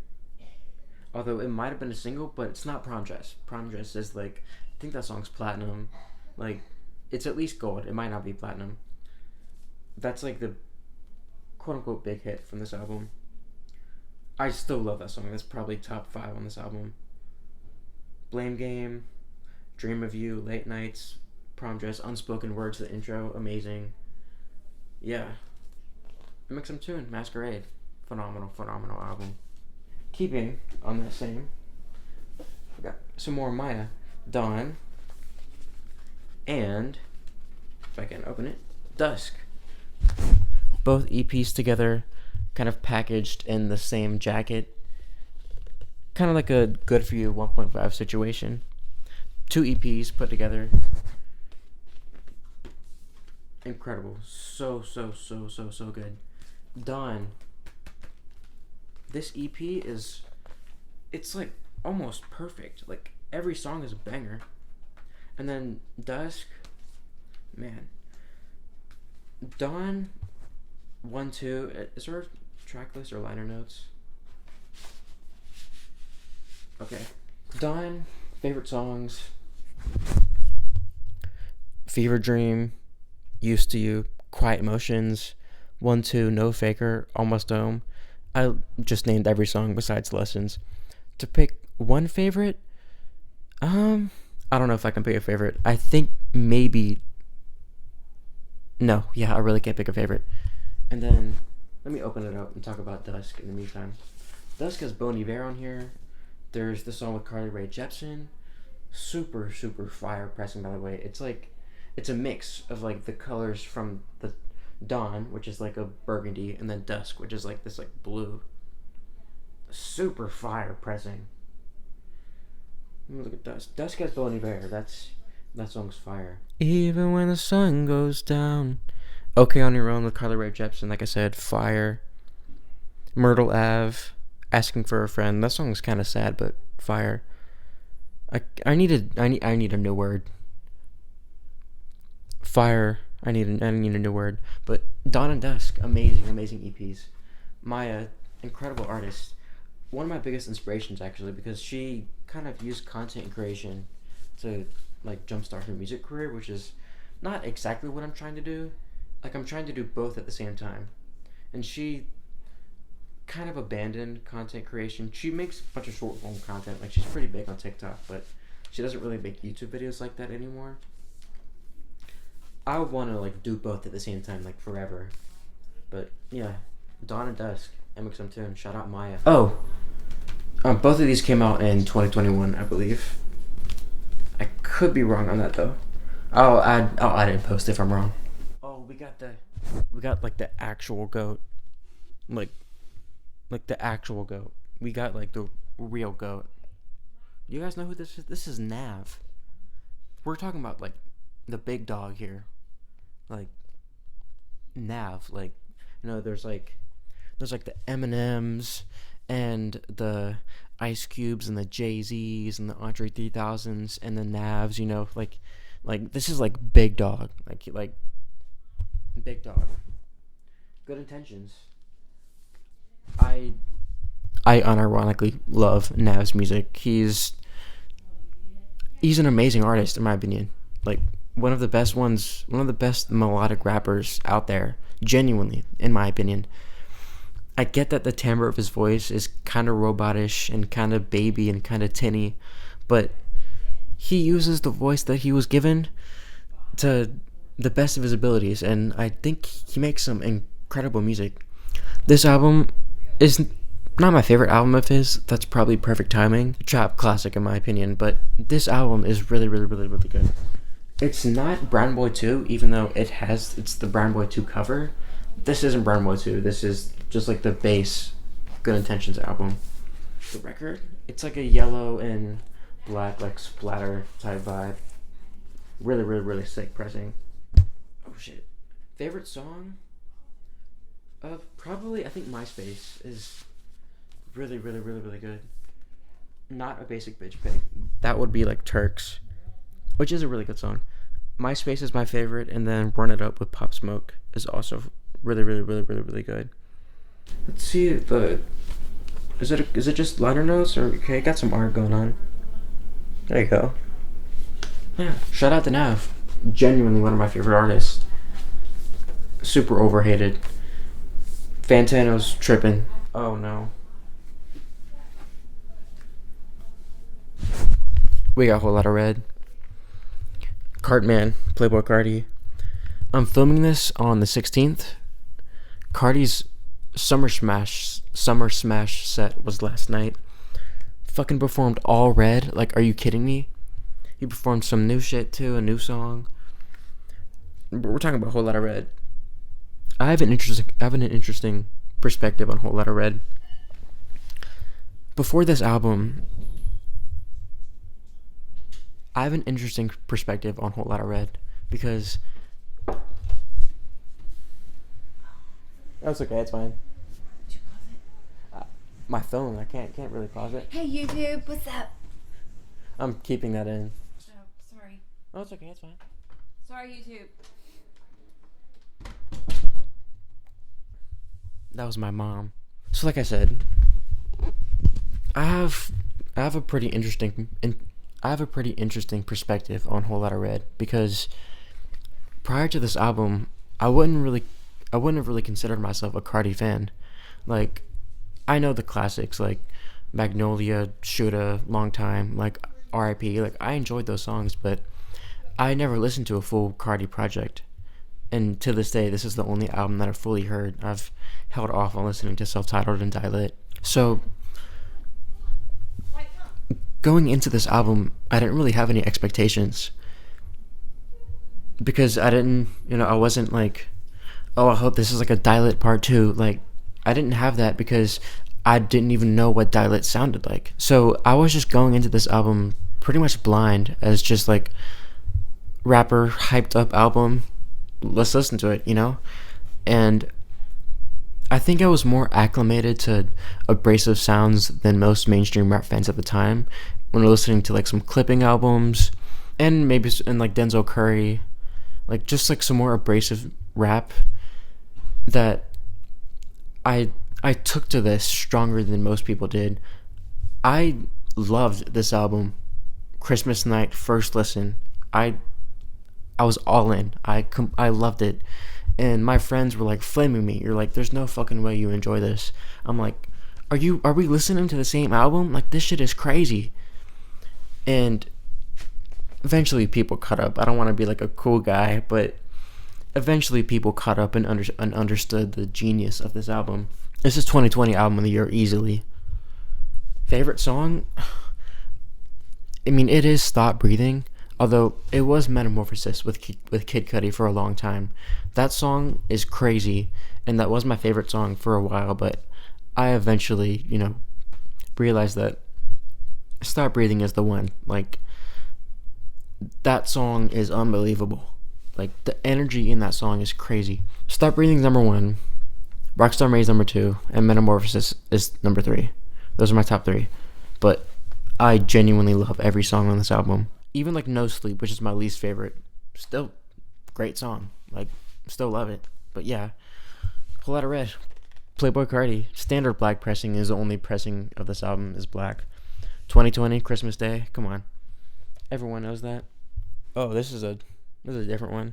Although it might have been a single, but it's not Prom Dress. Prom Dress is like, I think that song's platinum. Like, it's at least gold. It might not be platinum. That's like the quote-unquote big hit from this album. I still love that song. That's probably top 5 on this album. Blame Game, Dream of You, Late Nights, Prom Dress, Unspoken Words, the intro, amazing. Yeah. MXM tune, Masquerade. Phenomenal album. Keeping on that same, we got some more Maya, Dawn, and, if I can open it, Dusk. Both EPs together, kind of packaged in the same jacket. Kind of like a Good For You 1.5 situation. 2 EPs put together. Incredible. So good. Dawn this EP it's like almost perfect. Like every song is a banger. And then Dusk, man. Dawn, 1, 2. Is there a track list or liner notes? Okay. Dawn, favorite songs. Fever Dream, Used to You, Quiet Emotions, 1, 2, No Faker, Almost Home. I just named every song besides Lessons. To pick one favorite, I don't know if I can pick a favorite. I think maybe. No, yeah, I really can't pick a favorite. And then let me open it up and talk about Dusk in the meantime. Dusk has Bon Iver on here. There's the song with Carly Rae Jepsen. Super, super fire pressing, by the way. It's a mix of like the colors from the Dawn, which is like a burgundy, and then Dusk, which is like this like blue. Super fire pressing. Let me look at Dusk. Dusk has Bon Iver. That song's fire. Even when the sun goes down. Okay on Your Own with Carly Rae Jepsen. Like I said, fire. Myrtle Ave, Asking for a Friend. That song's kind of sad, but fire. I need a new word. Fire. I need a new word. But Dawn and Dusk, amazing EPs. Maya, incredible artist. One of my biggest inspirations, actually, because she kind of used content creation to like jumpstart her music career, which is not exactly what I'm trying to do. Like, I'm trying to do both at the same time. And she kind of abandoned content creation. She makes a bunch of short form content. Like, she's pretty big on TikTok, but she doesn't really make YouTube videos like that anymore. I would want to like do both at the same time, like forever. But yeah, Dawn and Dusk, MXM Tune. Shout out Maya. Oh, both of these came out in 2021, I believe. I could be wrong on that though. I'll add it in post if I'm wrong. Oh, we got like the actual goat, like the actual goat. We got like the real goat. You guys know who this is? This is Nav. We're talking about like the big dog here, like Nav. Like, you know, there's like the M&Ms and the Ice Cubes and the Jay-Z's and the Andre 3000s and the Navs. You know, like this is like big dog, like big dog. Good intentions. I unironically love Nav's music. He's an amazing artist in my opinion. Like one of the best melodic rappers out there, genuinely, in my opinion. I get that the timbre of his voice is kind of robotish and kind of baby and kind of tinny, but he uses the voice that he was given to the best of his abilities, and I think he makes some incredible music. This album is not my favorite album of his. That's probably Perfect Timing, trap classic in my opinion, but this album is really, really, really, really good. It's not Brown Boy 2, even though it's the Brown Boy 2 cover. This isn't Brown Boy 2. This is just like the base Good Intentions album. The record, it's like a yellow and black like splatter type vibe. Really, really, really sick pressing. Oh shit. Favorite song? Probably I think MySpace is really, really, really, really good. Not a basic bitch pick. That would be like Turks, which is a really good song. MySpace is my favorite, and then Run It Up with Pop Smoke is also really, really, really, really, really good. Let's see is it just liner notes or okay? Got some art going on. There you go. Yeah, shout out to Nav. Genuinely one of my favorite artists. Super overhated. Fantano's tripping. Oh no. We got a whole lot of red. Cartman, Playboy Cardi. I'm filming this on the 16th. Cardi's Summer Smash set was last night. Fucking performed all red. Like, are you kidding me? He performed some new shit too, a new song. We're talking about Whole Lotta Red. I have an interesting perspective on Whole Lotta Red. Before this album, I have an interesting perspective on Whole Lotta Red because that's okay, it's fine. my phone. I can't really pause it. Hey YouTube, what's up? I'm keeping that in. Oh, sorry. Oh, it's okay. It's fine. Sorry YouTube. That was my mom. So, like I said, I have a pretty interesting perspective on Whole Lotta Red, because prior to this album, I wouldn't have really considered myself a Cardi fan. Like, I know the classics like Magnolia, Shoulda, Long Time, like R.I.P. Like, I enjoyed those songs, but I never listened to a full Cardi project. And to this day, this is the only album that I've fully heard. I've held off on listening to Self-Titled and Die Lit. So, going into this album, I didn't really have any expectations. Because I wasn't like, oh, I hope this is like a Die Lit part 2. Like, I didn't have that because I didn't even know what Die Lit sounded like. So, I was just going into this album pretty much blind, as just like rapper hyped up album. Let's listen to it, And I think I was more acclimated to abrasive sounds than most mainstream rap fans at the time, when listening to like some clipping albums, and maybe like Denzel Curry, like just like some more abrasive rap that I took to this stronger than most people did. I loved this album. Christmas night, first listen, I was all in. I loved it. And my friends were like flaming me. You're like, there's no fucking way you enjoy this. I'm like, are we listening to the same album? Like, this shit is crazy. And eventually people caught up. I don't want to be like a cool guy, but eventually people caught up and understood the genius of this album. This is 2020 album of the year easily. Favorite song? I mean, it is Stop Breathing. Although it was Metamorphosis with Kid Cudi for a long time. That song is crazy, and that was my favorite song for a while, but I eventually, realized that Stop Breathing is the one. Like, that song is unbelievable. Like, the energy in that song is crazy. Stop Breathing is number 1, Rockstar Maze number 2, and Metamorphosis is number 3. Those are my top 3. But I genuinely love every song on this album. Even like No Sleep, which is my least favorite, still great song. Like, still love it. But yeah, Whole Lotta Red, Playboi Carti. Standard black pressing is the only pressing of this album is black. 2020 Christmas Day. Come on, everyone knows that. Oh, this is a different one.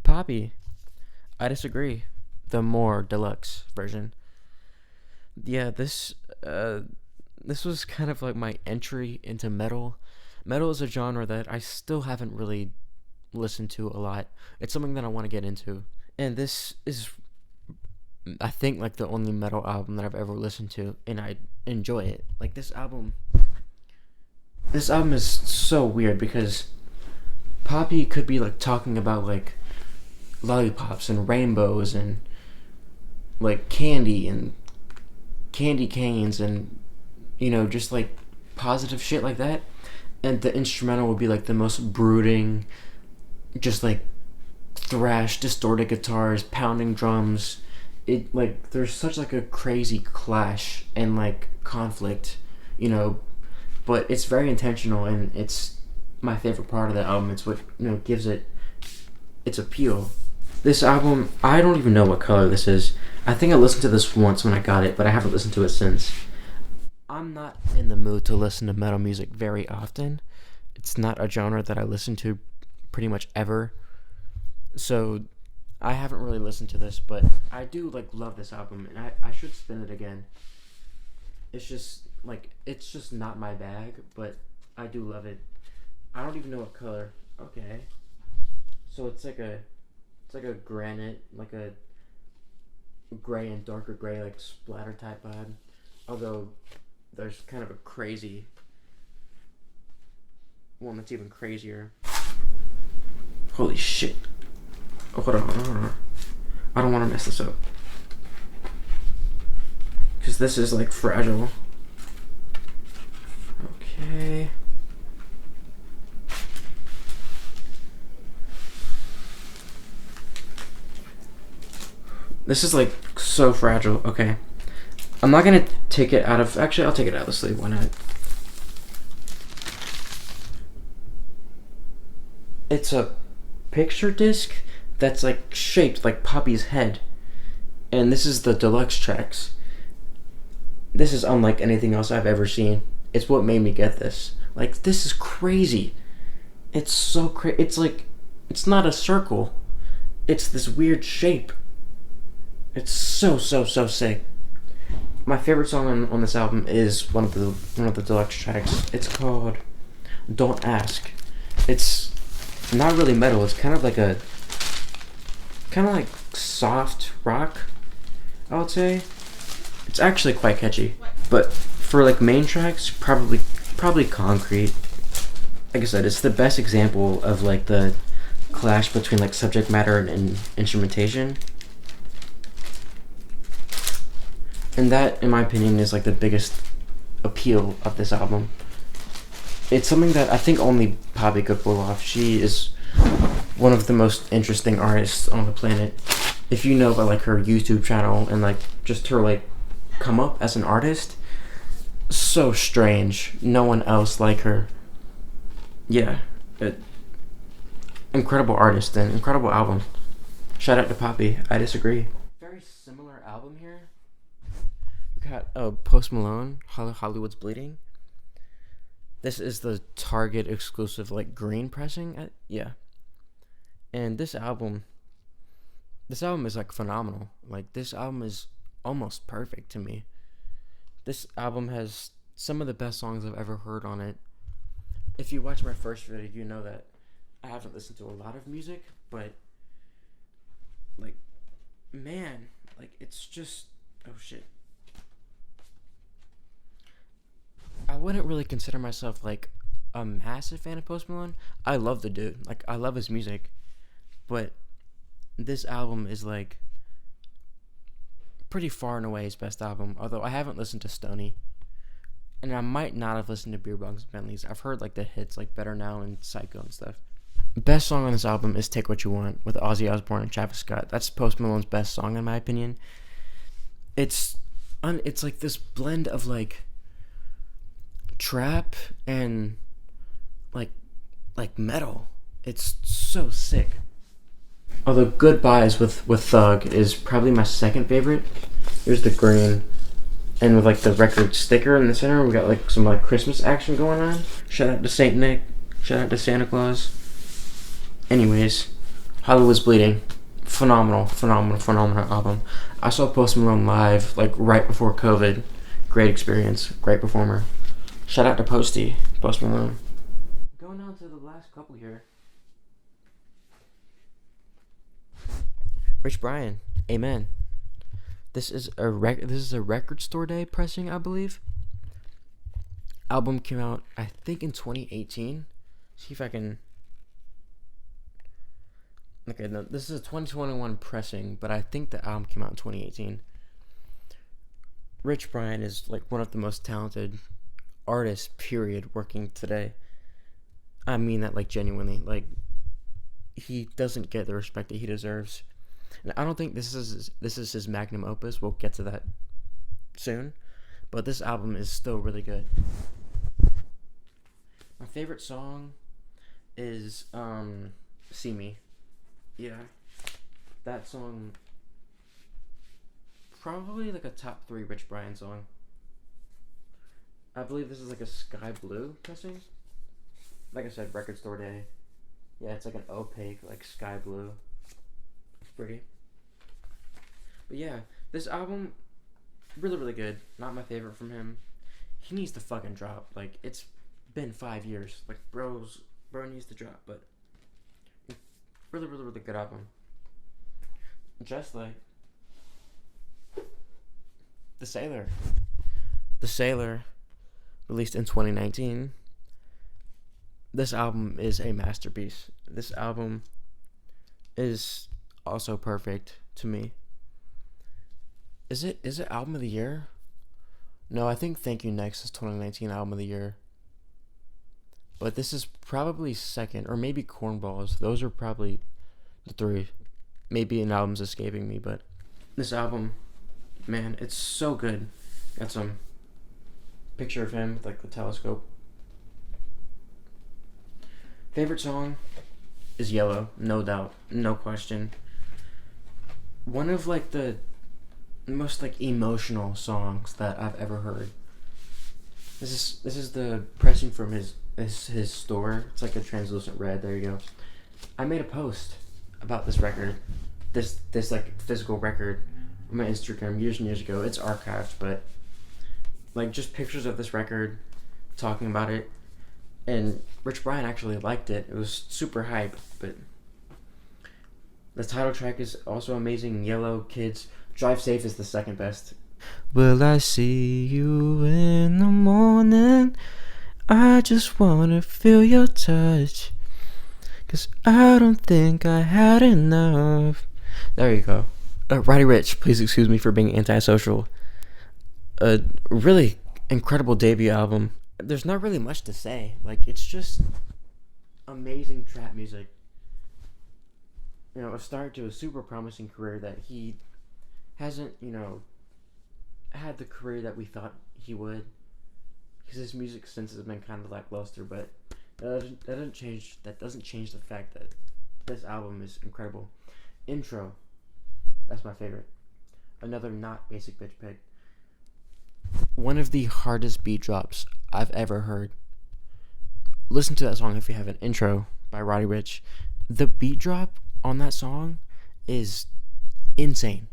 Poppy. I disagree. The more deluxe version. Yeah, this was kind of like my entry into metal. Metal is a genre that I still haven't really listened to a lot. It's something that I want to get into. And this is, I think, like the only metal album that I've ever listened to, and I enjoy it. Like, this album is so weird, because Poppy could be like talking about like lollipops and rainbows and like candy and candy canes and just like positive shit like that, and the instrumental would be like the most brooding, just like thrash, distorted guitars, pounding drums. It like, there's such like a crazy clash and like conflict, but it's very intentional, and it's my favorite part of the album. It's what gives it its appeal. This album, I don't even know what color this is. I think I listened to this once when I got it, but I haven't listened to it since. I'm not in the mood to listen to metal music very often. It's not a genre that I listen to pretty much ever. So I haven't really listened to this, but I do like love this album, and I should spin it again. It's just not my bag, but I do love it. I don't even know what color. Okay. So it's like a granite, like a gray and darker gray, like splatter type vibe. Although there's kind of a crazy one that's even crazier. Holy shit. Oh, hold on. I don't want to mess this up, because this is like fragile. Okay. This is like so fragile. Okay. I'm not gonna take it out of. Actually, I'll take it out of the sleeve. Why not? It's a picture disc that's like shaped like Poppy's head. And this is the deluxe tracks. This is unlike anything else I've ever seen. It's what made me get this. Like, this is crazy. It's so crazy. It's like, it's not a circle. It's this weird shape. It's so sick. My favorite song on this album is one of the deluxe tracks. It's called "Don't Ask." It's not really metal. It's kind of like soft rock, I would say. It's actually quite catchy. But for like main tracks, probably Concrete. Like I said, it's the best example of like the clash between like subject matter and instrumentation. And that, in my opinion, is like the biggest appeal of this album. It's something that I think only Poppy could pull off. She is one of the most interesting artists on the planet. If you know about like her YouTube channel and like just her like come up as an artist, so strange. No one else like her. Yeah, incredible artist and incredible album. Shout out to Poppy. I disagree. Very similar album here. We got Post Malone, Hollywood's Bleeding. This is the Target exclusive like green pressing. Yeah. And this album is like phenomenal. Like, this album is almost perfect to me. This album has some of the best songs I've ever heard on it. If you watch my first video, you know that I haven't listened to a lot of music, but like, man, like, it's just, oh shit. I wouldn't really consider myself like a massive fan of Post Malone. I love the dude. Like, I love his music. But this album is like pretty far and away his best album. Although I haven't listened to Stoney. And I might not have listened to Beer Bongs and Bentleys. I've heard like the hits like Better Now and Psycho and stuff. Best song on this album is Take What You Want with Ozzy Osbourne and Travis Scott. That's Post Malone's best song in my opinion. It's like this blend of like trap and like metal. It's so sick. Although Goodbyes with Thug is probably my second favorite. Here's the green, and with like the record sticker in the center, we got like some like Christmas action going on. Shout out to Saint Nick. Shout out to Santa Claus. Anyways, Hollywood's Bleeding, phenomenal album. I saw Post Malone live like right before COVID. Great experience, great performer. Shout out to Post Malone. Going on to the last couple here. Rich Brian, Amen. This is a Record Store Day pressing, I believe. Album came out, I think, in 2018. See if I can. Okay, no, this is a 2021 pressing, but I think the album came out in 2018. Rich Brian is like one of the most talented artists, period, working today. I mean that like genuinely. Like, he doesn't get the respect that he deserves. And I don't think this is his magnum opus. We'll get to that soon. But this album is still really good. My favorite song is See Me. Yeah. That song, probably like a top 3 Rich Brian song. I believe this is like a sky blue pressing. Like I said, Record Store Day. Yeah, it's like an opaque, like sky blue. Pretty. But yeah, this album, really good. Not my favorite from him. He needs to fucking drop. Like, it's been 5 years. Like, bro needs to drop. But really good album. Just like The Sailor, released in 2019. This album is a masterpiece. This album is also perfect to me. Is it album of the year? No, I think Thank You Next is 2019 album of the year. But this is probably second, or maybe Cornballs. Those are probably the 3. Maybe an album's escaping me, but This album, man, it's so good. Got some picture of him with like the telescope. Favorite song is Yellow, no doubt, no question. One of like the most like emotional songs that I've ever heard. This is the pressing from his store. It's like a translucent red. There you go. I made a post about this record, this like physical record, on my Instagram years and years ago. It's archived, but like just pictures of this record, talking about it, and Rich Brian actually liked it. It was super hype, but the title track is also amazing. Yellow, Kids, Drive Safe is the second best. Will I see you in the morning? I just wanna feel your touch, 'cause I don't think I had enough. There you go. Roddy Ricch, please excuse me for being antisocial. A really incredible debut album. There's not really much to say. Like, it's just amazing trap music. You know, a start to a super promising career that he hasn't, had the career that we thought he would. Because his music sense has been kind of lackluster, but that doesn't change the fact that this album is incredible. Intro, that's my favorite. Another not basic bitch pick. One of the hardest beat drops I've ever heard. Listen to that song if you haven't. Intro by Roddy Ricch. The beat drop on that song is insane.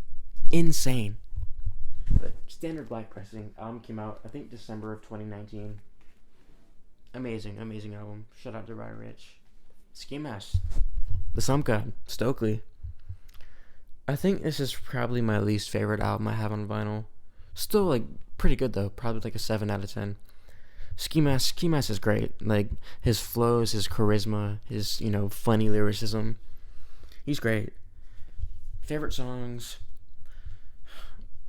But Standard Black Pressing album came out, I think, December of 2019. Amazing album. Shout out to Roddy Ricch. Ski Mask, The Slump God, Stokely. I think this is probably my least favorite album I have on vinyl. Still, like, pretty good though. Probably like a 7 out of 10. Ski Mask is great. Like, his flows, his charisma, his, funny lyricism. He's great. Favorite songs.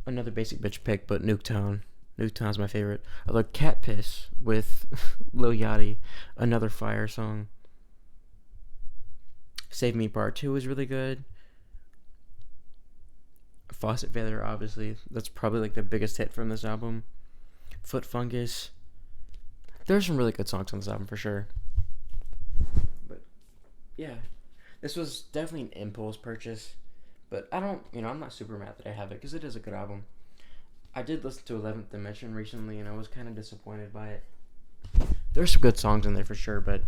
Another basic bitch pick, but Nuketown. Nuketown's my favorite. I love Cat Piss with Lil Yachty. Another fire song. Save Me Part 2 is really good. Faucet Failure, obviously. That's probably like the biggest hit from this album. Foot Fungus. There's some really good songs on this album for sure. But yeah, this was definitely an impulse purchase. But I don't, I'm not super mad that I have it because it is a good album. I did listen to 11th Dimension recently and I was kind of disappointed by it. There's some good songs in there for sure, but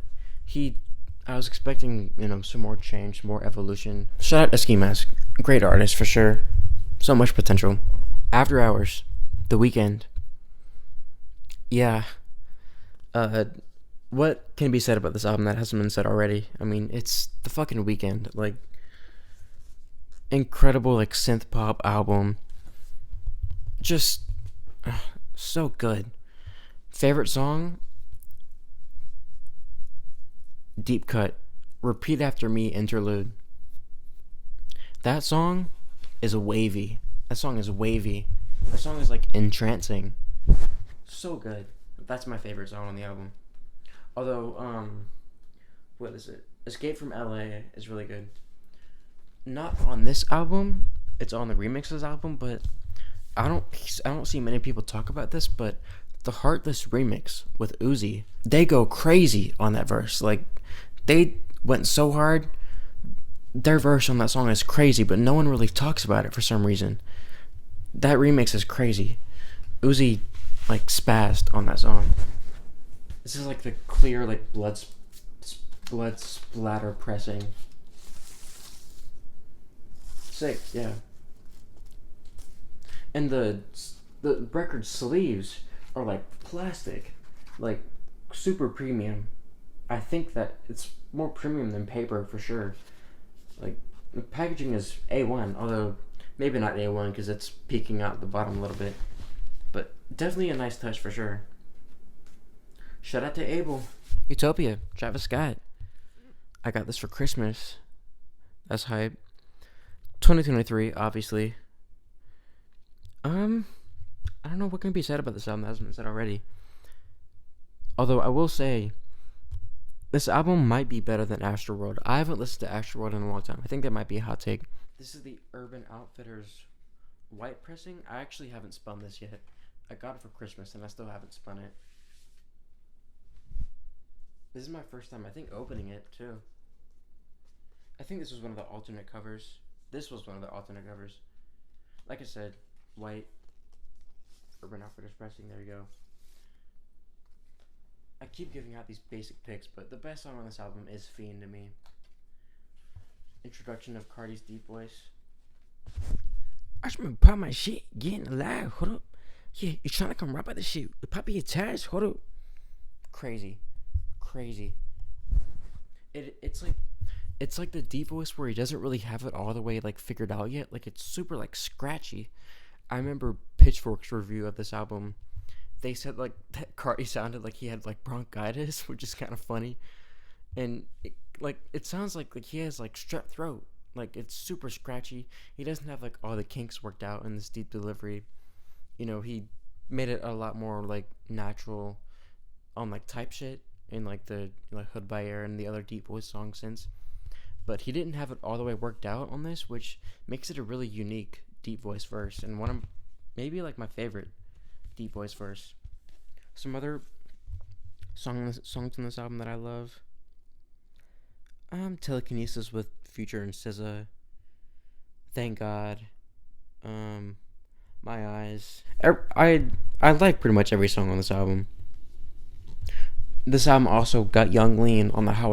I was expecting, some more change, more evolution. Shout out to Ski Mask. Great artist for sure. So much potential. After Hours, The Weeknd. Yeah. What can be said about this album that hasn't been said already? I mean, it's the fucking Weeknd. Like, incredible, like, synth pop album. Just so good. Favorite song? Deep Cut. Repeat After Me interlude. That song is wavy. That song is like entrancing. So good. That's my favorite song on the album. Although, what is it? Escape from LA is really good. Not on this album. It's on the remixes album, but I don't see many people talk about this, but the Heartless remix with Uzi, they go crazy on that verse. Like, they went so hard. Their verse on that song is crazy, but no one really talks about it for some reason. That remix is crazy. Uzi, like, spazzed on that song. This is like the clear, like, blood splatter pressing. Sick, yeah. And the record sleeves are like plastic, like super premium. I think that it's more premium than paper for sure. Like, the packaging is A1, although maybe not A1 because it's peeking out the bottom a little bit. But definitely a nice touch for sure. Shout out to Abel. Utopia, Travis Scott. I got this for Christmas. That's hype. 2023, obviously. I don't know what can be said about this album that hasn't been said already. Although I will say, this album might be better than Astroworld. I haven't listened to Astroworld in a long time. I think that might be a hot take. This is the Urban Outfitters white pressing. I actually haven't spun this yet. I got it for Christmas and I still haven't spun it. This is my first time, I think, opening it too. I think this was one of the alternate covers. This was one of the alternate covers. Like I said, white. Urban Outfitters pressing, there you go. I keep giving out these basic picks, but the best song on this album is Fiend to me. Introduction of Cardi's deep voice. I just remember pop my shit, getting alive. Hold up. Yeah, you trying to come right by the shit. The poppy attached. Hold up. Crazy. It's like the deep voice where he doesn't really have it all the way like figured out yet. Like it's super like scratchy. I remember Pitchfork's review of this album. They said like that Cardi sounded like he had like bronchitis, which is kind of funny. And it sounds like he has like strep throat. Like it's super scratchy. He doesn't have like all the kinks worked out in this deep delivery. You know, he made it a lot more like natural on like type shit in like the like Hood by Air and the other deep voice songs since. But he didn't have it all the way worked out on this, which makes it a really unique deep voice verse and one of maybe like my favorite deep voice verse. Some other songs on this album that I love. Telekinesis with Future and SZA. Thank God. My Eyes. I like pretty much every song on this album. This album also got Young Lean on the Hot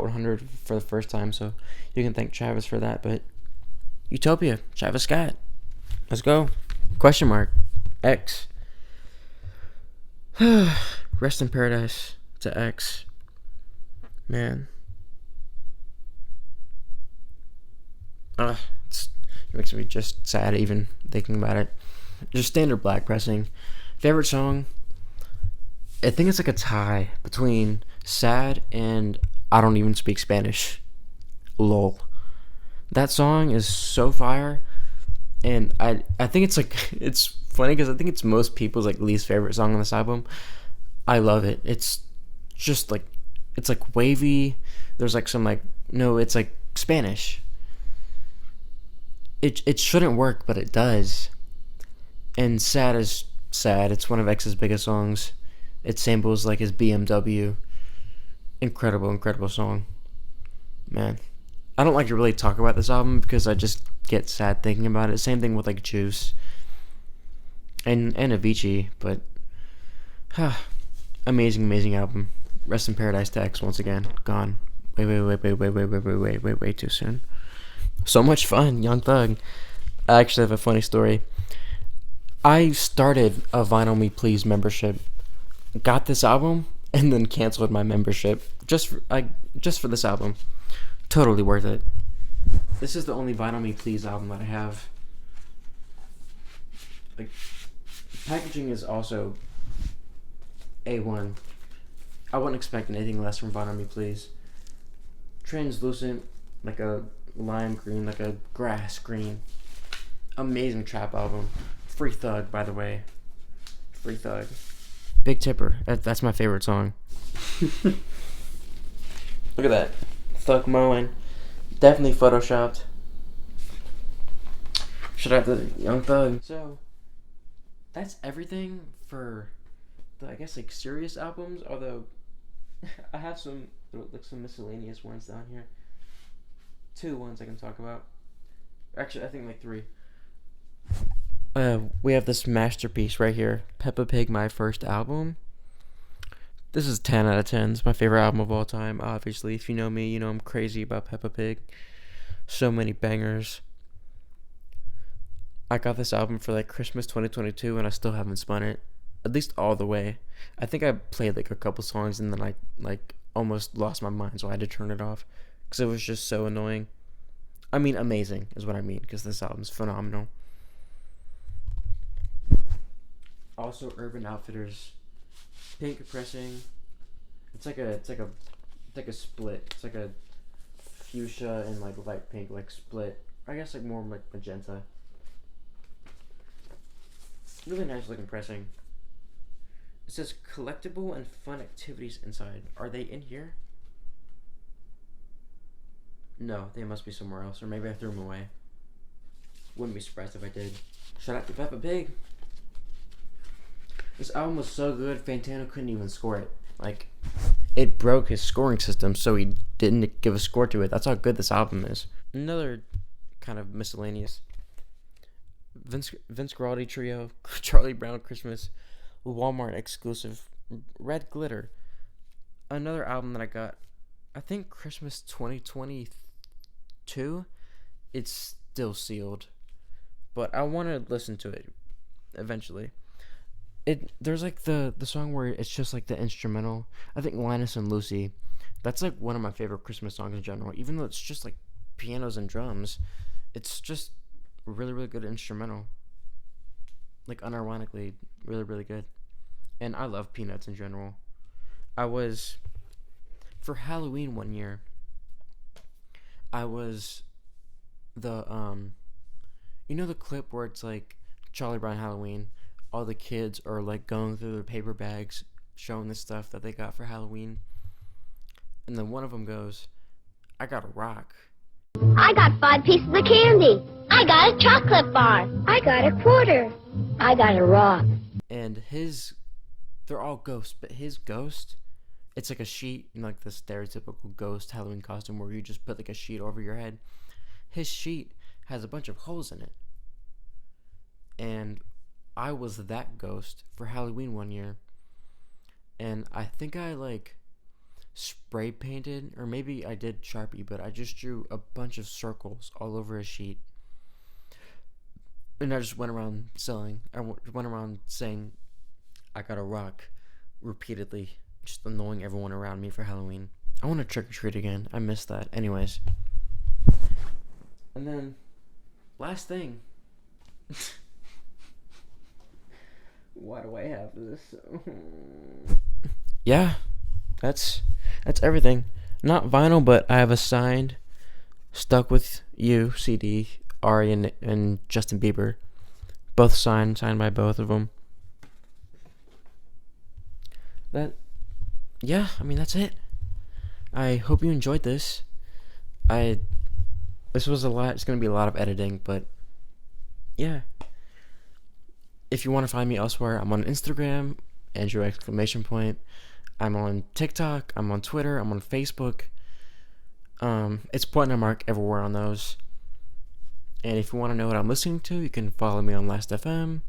100 for the first time, so you can thank Travis for that. But Utopia, Travis Scott. Let's go. Question mark. X. Rest in paradise to X. Man. It makes me just sad even thinking about it. Just standard black pressing. Favorite song? I think it's like a tie between Sad and I Don't Even Speak Spanish. Lol. That song is so fire. And I think it's like, it's funny because I think it's most people's like least favorite song on this album. I love it. It's just like, it's like wavy. There's like some like, no, it's like Spanish. It shouldn't work, but it does. And Sad is sad. It's one of X's biggest songs. It samples like his BMW. Incredible song. Man. I don't like to really talk about this album because I just get sad thinking about it. Same thing with like Juice. And Avicii, but amazing album. Rest in paradise to X once again. Gone. Way too soon. So much fun, Young Thug. I actually have a funny story. I started a Vinyl Me Please membership, got this album, and then canceled my membership just for this album. Totally worth it. This is the only Vinyl Me Please album that I have. Like, packaging is also A1. I wouldn't expect anything less from Vinyl Me Please. Translucent, like a lime green, like a grass green. Amazing trap album. Free Thug, by the way. Free Thug. Big Tipper. That's my favorite song. Look at that. Thug mowing. Definitely photoshopped. Shout out to Young Thug. So, that's everything for the, I guess, like, serious albums. Although, I have some miscellaneous ones down here. 2 ones I can talk about. Actually, I think like 3. We have this masterpiece right here, Peppa Pig, My First Album. This is 10 out of 10. It's my favorite album of all time. Obviously, if you know me, you know I'm crazy about Peppa Pig. So many bangers. I got this album for like Christmas 2022 and I still haven't spun it, at least all the way. I think I played like a couple songs and then I like almost lost my mind, so I had to turn it off because it was just so annoying. I mean, amazing is what I mean, because this album's phenomenal. Also, Urban Outfitters, pink pressing. It's like a split. It's like a fuchsia and like light pink, like split. I guess like more like magenta. Really nice looking pressing. It says collectible and fun activities inside. Are they in here? No, they must be somewhere else, or maybe I threw them away. Wouldn't be surprised if I did. Shout out to Peppa Pig. This album was so good, Fantano couldn't even score it. Like, it broke his scoring system, so he didn't give a score to it. That's how good this album is. Another kind of miscellaneous. Vince Guaraldi Trio, Charlie Brown Christmas, Walmart exclusive, Red Glitter. Another album that I got, I think Christmas 2022. It's still sealed, but I want to listen to it eventually. There's like the song where it's just like the instrumental. I think Linus and Lucy. That's like one of my favorite Christmas songs in general. Even though it's just like pianos and drums, it's just really, really good instrumental. Like unironically, really, really good. And I love Peanuts in general. For Halloween one year, I was the the clip where it's like Charlie Brown Halloween, all the kids are like going through their paper bags showing the stuff that they got for Halloween, and then one of them goes, I got a rock. I got 5 pieces of candy. I got a chocolate bar. I got a quarter. I got a rock. And they're all ghosts, but his ghost, it's like a sheet, like the stereotypical ghost Halloween costume where you just put like a sheet over your head. His sheet has a bunch of holes in it. And I was that ghost for Halloween one year. And I think I like spray painted, or maybe I did Sharpie, but I just drew a bunch of circles all over a sheet. And I just went around saying, I got a rock repeatedly, just annoying everyone around me for Halloween. I want to trick or treat again. I miss that. Anyways. And then, last thing. Why do I have this? Yeah, that's everything. Not vinyl, but I have a signed Stuck With You CD, Ari and Justin Bieber. Both signed by both of them. That's it. I hope you enjoyed this. This was a lot. It's going to be a lot of editing, but yeah. If you want to find me elsewhere, I'm on Instagram, Andrew ! I'm on TikTok, I'm on Twitter, I'm on Facebook. It's itspointnotmark everywhere on those. And if you want to know what I'm listening to, you can follow me on Last.fm.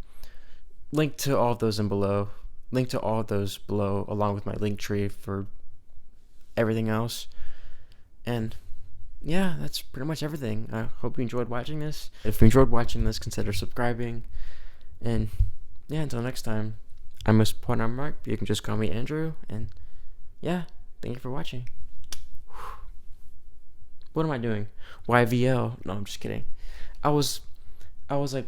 Link to all of those below, along with my link tree for everything else. And yeah, that's pretty much everything. I hope you enjoyed watching this. If you enjoyed watching this, consider subscribing. And yeah, until next time, I'm itspointnotmark. You can just call me Andrew. And yeah, thank you for watching. What am I doing? YVL. No, I'm just kidding. I was like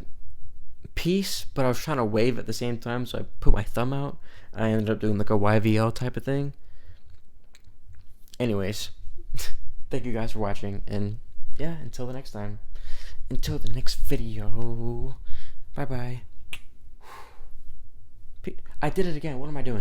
peace, but I was trying to wave at the same time, so I put my thumb out. I ended up doing like a YVL type of thing. Anyways, thank you guys for watching, and yeah, until the next time. Until the next video. Bye bye. I did it again. What am I doing?